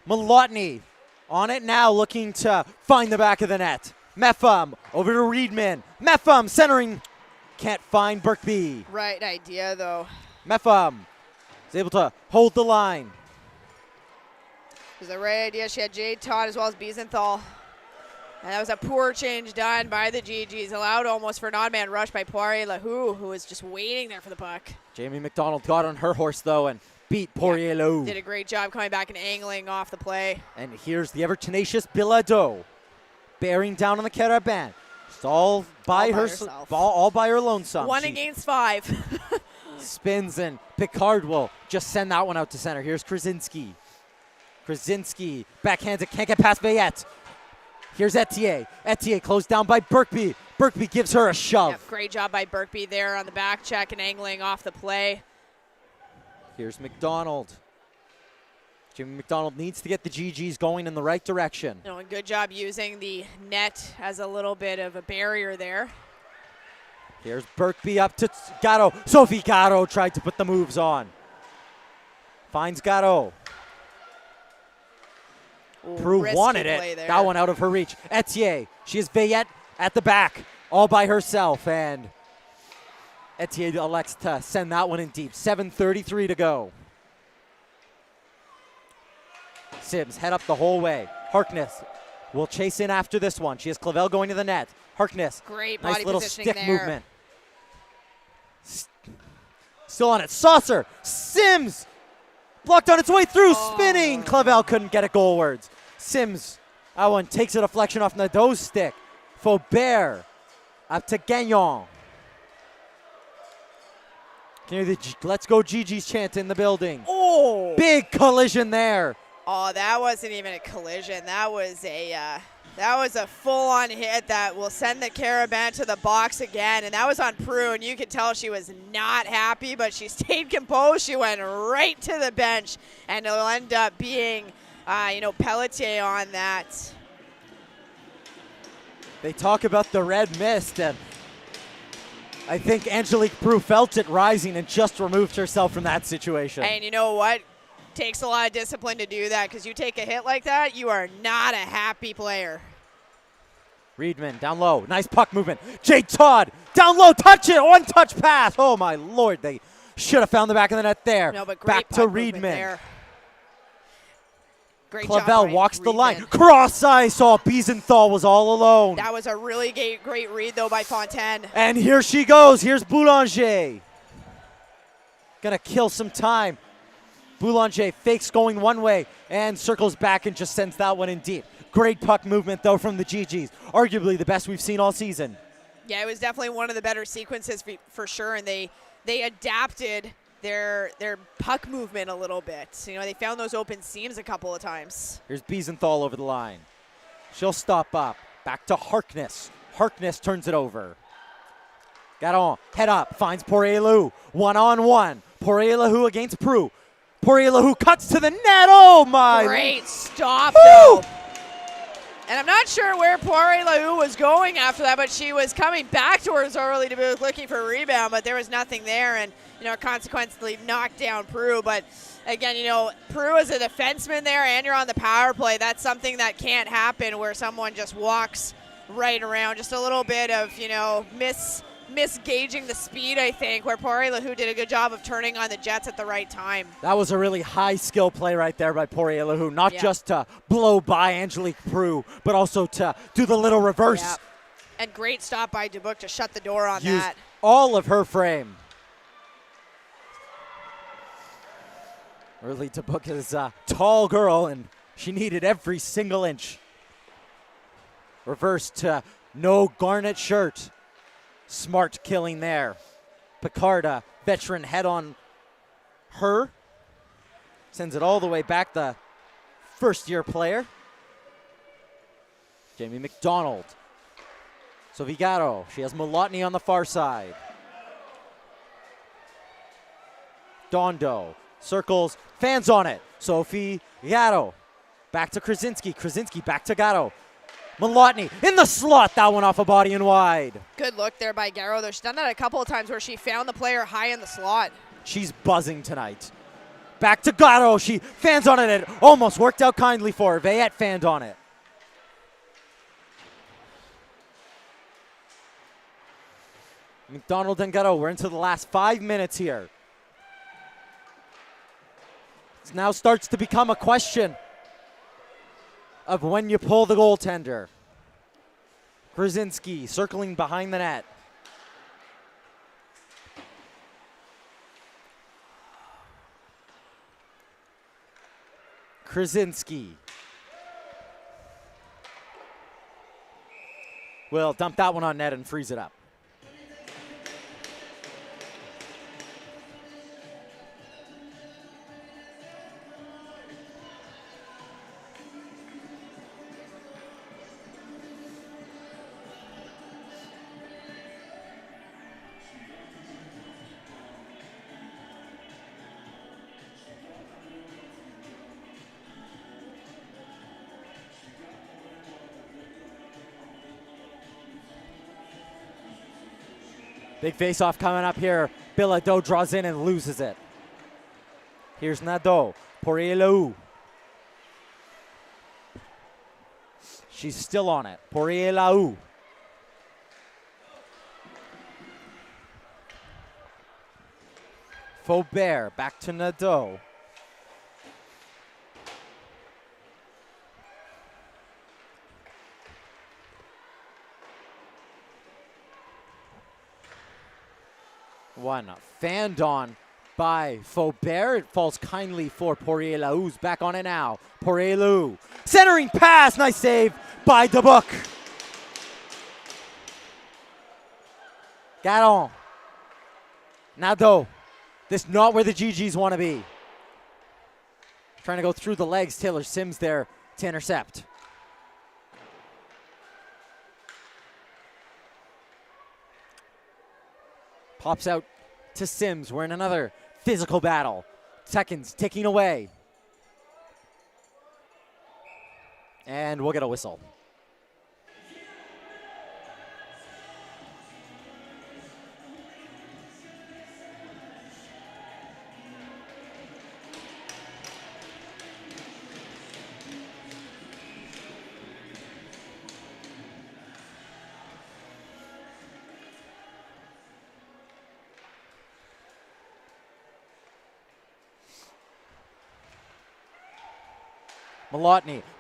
Malotny on it now, looking to find the back of the net. Mepham over to Reedman. Mepham centering. Can't find Birkby. Right idea, though. Mepham is able to hold the line. It was the right idea. She had Jade Todd as well as Biesenthal. And that was a poor change done by the GGs, allowed almost for an odd man rush by Poirier-Lahou, who was just waiting there for the puck. Jamie McDonald got on her horse, though, and beat Poirier-Lahou. Did a great job coming back and angling off the play. And here's the ever-tenacious Bilodeau, bearing down on the Carabin. It's all by herself. All by her lonesome. 1 against 5. Spins, and Picard will just send that one out to center. Here's Krasinski. Krasinski backhands it, can't get past Veillette. Here's Etier. Etier closed down by Birkby. Birkby gives her a shove. Yep, great job by Birkby there on the back check and angling off the play. Here's McDonald. Jimmy McDonald needs to get the GGs going in the right direction. No, and good job using the net as a little bit of a barrier there. Here's Birkby up to Gatto. Sophie Gatto tried to put the moves on. Finds Gatto. Prue wanted it. That one out of her reach. Etier. She has Veillette at the back, all by herself, and Etier elects to send that one in deep. 7:33 to go. Sims head up the whole way. Harkness will chase in after this one. She has Clavel going to the net. Harkness. Great body nice little positioning stick there. movement. Still on it. Saucer. Sims. Blocked on its way through. Spinning. Clavel couldn't get it goalwards. Sims. That one takes a deflection off Nadeau's stick. Faubert. Up to Gagnon. Can you hear the Let's Go GG's chant in the building? Oh! Big collision there. Oh, that wasn't even a collision. That was a full-on hit that will send the Carabin to the box again, and that was on Prue, and you could tell she was not happy, but she stayed composed. She went right to the bench, and it'll end up being, Pelletier on that. They talk about the red mist, and I think Angelique Prue felt it rising and just removed herself from that situation. And you know what? Takes a lot of discipline to do that, because you take a hit like that, you are not a happy player. Reedman down low. Nice puck movement. Jade Todd down low. Touch it. One touch pass. Oh, my Lord. They should have found the back of the net there. No, but great back to puck movement Reedman. there. Great Clavel job, walks the Reedman. line. Cross ice. Oh, Biesenthal was all alone. That was a really great read, though, by Fontaine. And here she goes. Here's Boulanger. Gonna kill some time. Boulanger fakes going one way and circles back and just sends that one in deep. Great puck movement, though, from the GGs. Arguably the best we've seen all season. Yeah, it was definitely one of the better sequences for sure, and they adapted their puck movement a little bit. They found those open seams a couple of times. Here's Biesenthal over the line. She'll stop up. Back to Harkness. Harkness turns it over. Garon, head up, finds Poirier-Lahou. One-on-one. Poirier-Lahou against Prue. Poirier-Lahou cuts to the net. Oh, my. Great stop, though. And I'm not sure where Poirier-Lahou was going after that, but she was coming back towards Orly to be looking for a rebound, but there was nothing there, and, consequently knocked down Prue. But, again, Prue is a defenseman there, and you're on the power play. That's something that can't happen where someone just walks right around. Just a little bit of, misgauging the speed, I think, where Poirier-Lahou did a good job of turning on the Jets at the right time. That was a really high skill play right there by Poirier-Lahou, not just to blow by Angelique Prue, but also to do the little reverse. Yeah. And great stop by Dubuc to shut the door on Used that. all of her frame. Early Dubuc is a tall girl, and she needed every single inch. Reverse to no garnet shirt. Smart killing there. Picarda, veteran head on her. Sends it all the way back, the first-year player. Jamie McDonald. So Vigaro, she has Molotny on the far side. Dondo circles, fans on it. Sophie Gatto. Back to Krasinski. Krasinski back to Gatto. Molotny in the slot. That one off a body and wide. Good look there by Garrow. She's done that a couple of times where she found the player high in the slot. She's buzzing tonight. Back to Gatto. She fans on it. It almost worked out kindly for her. Veillette fanned on it. McDonald and Gatto, we're into the last 5 minutes here. It now starts to become a question of when you pull the goaltender. Krasinski circling behind the net. Krasinski will dump that one on net and freeze it up. Big face-off coming up here. Bilodeau draws in and loses it. Here's Nadeau. Poirier-Laou. She's still on it. Poirier-Laou. Faubert back to Nadeau. One fanned on by Faubert. It falls kindly for Poirier-Laou's back on it now. Poirier-Laou. Centering pass. Nice save by Dubuc. Garon. Nadeau. This not where the GGs want to be. Trying to go through the legs. Taylor Sims there to intercept. Pops out to Sims. We're in another physical battle. Seconds ticking away. And we'll get a whistle.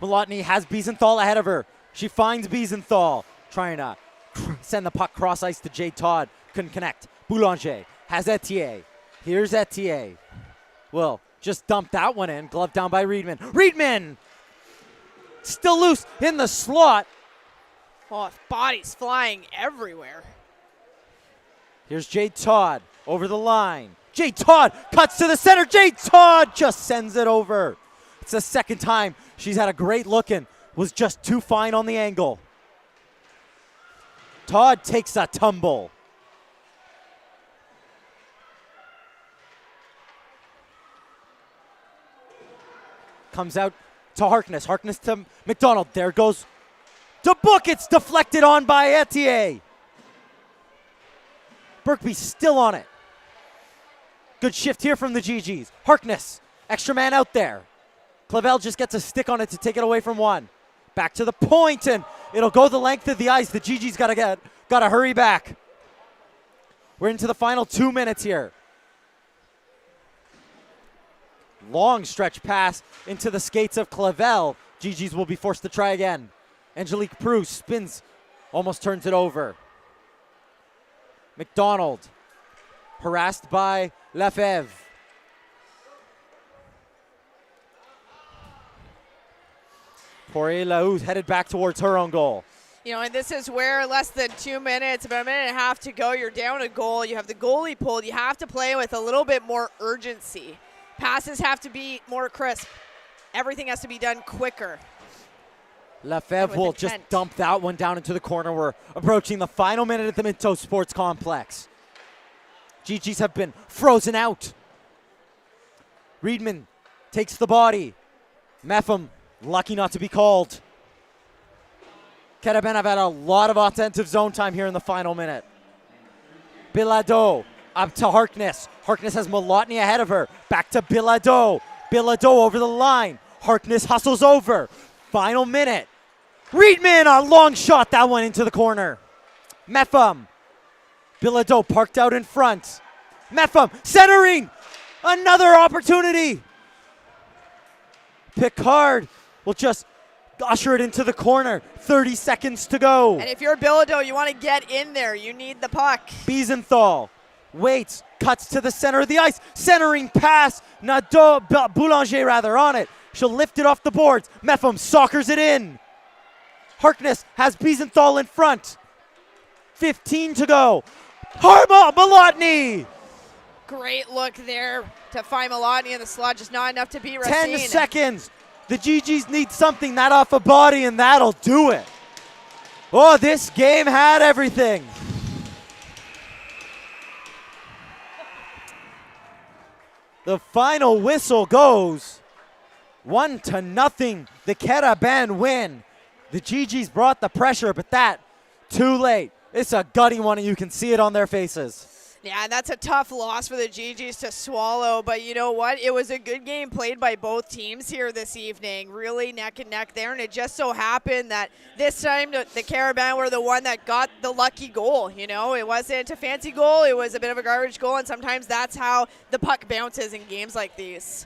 Malotny has Biesenthal ahead of her. She finds Biesenthal, trying to send the puck cross ice to Jay Todd. Couldn't connect. Boulanger has Etier. Here's Etier. Will just dump that one in. Glove down by Reedman. Reedman! Still loose in the slot. Oh, bodies flying everywhere. Here's Jay Todd over the line. Jay Todd cuts to the center. Jay Todd just sends it over. It's the second time she's had a great look and was just too fine on the angle. Todd takes a tumble. Comes out to Harkness. Harkness to McDonald. There goes to Book. It's deflected on by Etier. Berkby still on it. Good shift here from the GGs. Harkness, extra man out there. Clavel just gets a stick on it to take it away from one. Back to the point, and it'll go the length of the ice. The GG's gotta hurry back. We're into the final 2 minutes here. Long stretch pass into the skates of Clavel. GG's will be forced to try again. Angelique Prue spins, almost turns it over. McDonald, harassed by Lefebvre. Poirier-Laou's headed back towards her own goal. You know, and this is where less than 2 minutes, about a minute and a half to go, you're down a goal. You have the goalie pulled. You have to play with a little bit more urgency. Passes have to be more crisp. Everything has to be done quicker. Lefebvre will just dump that one down into the corner. We're approaching the final minute at the Minto Sports Complex. GGs have been frozen out. Reedman takes the body. Mepham lucky not to be called. Keraben have had a lot of offensive zone time here in the final minute. Bilodeau up to Harkness. Harkness has Malotny ahead of her. Back to Bilodeau. Bilodeau over the line. Harkness hustles over. Final minute. Reedman, a long shot. That one into the corner. Mepham. Bilodeau parked out in front. Mepham centering. Another opportunity. Picard will just usher it into the corner. 30 seconds to go. And if you're Bilodeau, you want to get in there. You need the puck. Biesenthal waits, cuts to the center of the ice. Centering pass. Boulanger rather on it. She'll lift it off the boards. Mepham soccers it in. Harkness has Biesenthal in front. 15 to go. Harma Malotny. Great look there to find Malotny in the slot. Just not enough to beat 10 Racine. seconds. The GGs need something that off a body, and that'll do it. Oh, this game had everything. The final whistle goes 1-0. The Carabin win. The GGs brought the pressure, but that too late. It's a gutty one, and you can see it on their faces. Yeah, and that's a tough loss for the GGs to swallow, but you know what? It was a good game played by both teams here this evening. Really neck and neck there, and it just so happened that this time the Carabin were the one that got the lucky goal. You know, it wasn't a fancy goal, it was a bit of a garbage goal, and sometimes that's how the puck bounces in games like these.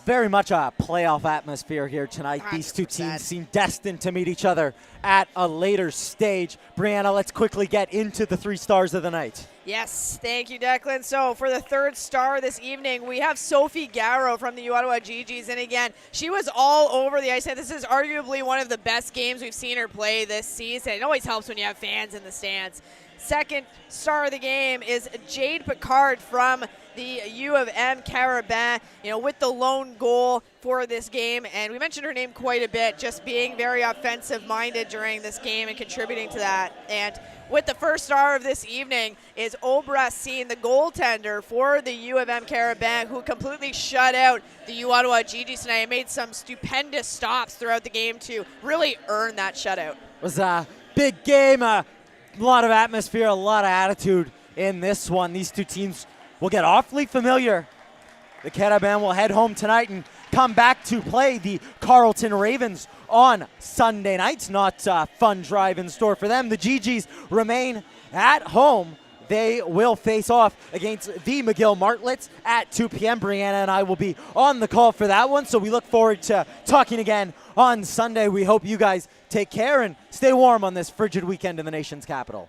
Very much a playoff atmosphere here tonight. 100%. These two teams seem destined to meet each other at a later stage. Brianna, let's quickly get into the 3 stars of the night. Yes, thank you, Declan. So for the 3rd star this evening, we have Sophie Garrow from the Ottawa GGs. And again, she was all over the ice. And this is arguably one of the best games we've seen her play this season. It always helps when you have fans in the stands. 2nd star of the game is Jade Picard from the U of M Carabin, you know, with the lone goal for this game. And we mentioned her name quite a bit, just being very offensive-minded during this game and contributing to that. And with the 1st star of this evening is Obracine, the goaltender for the U of M Carabin, who completely shut out the U Ottawa GGs tonight and made some stupendous stops throughout the game to really earn that shutout. It was a big game, a lot of atmosphere, a lot of attitude in this one. These two teams will get awfully familiar. The Carabin will head home tonight and come back to play the Carleton Ravens on Sunday night. Not a fun drive in store for them. The GGs remain at home. They will face off against the McGill Martlets at 2 p.m. Brianna and I will be on the call for that one, so we look forward to talking again on Sunday. We hope you guys take care and stay warm on this frigid weekend in the nation's capital.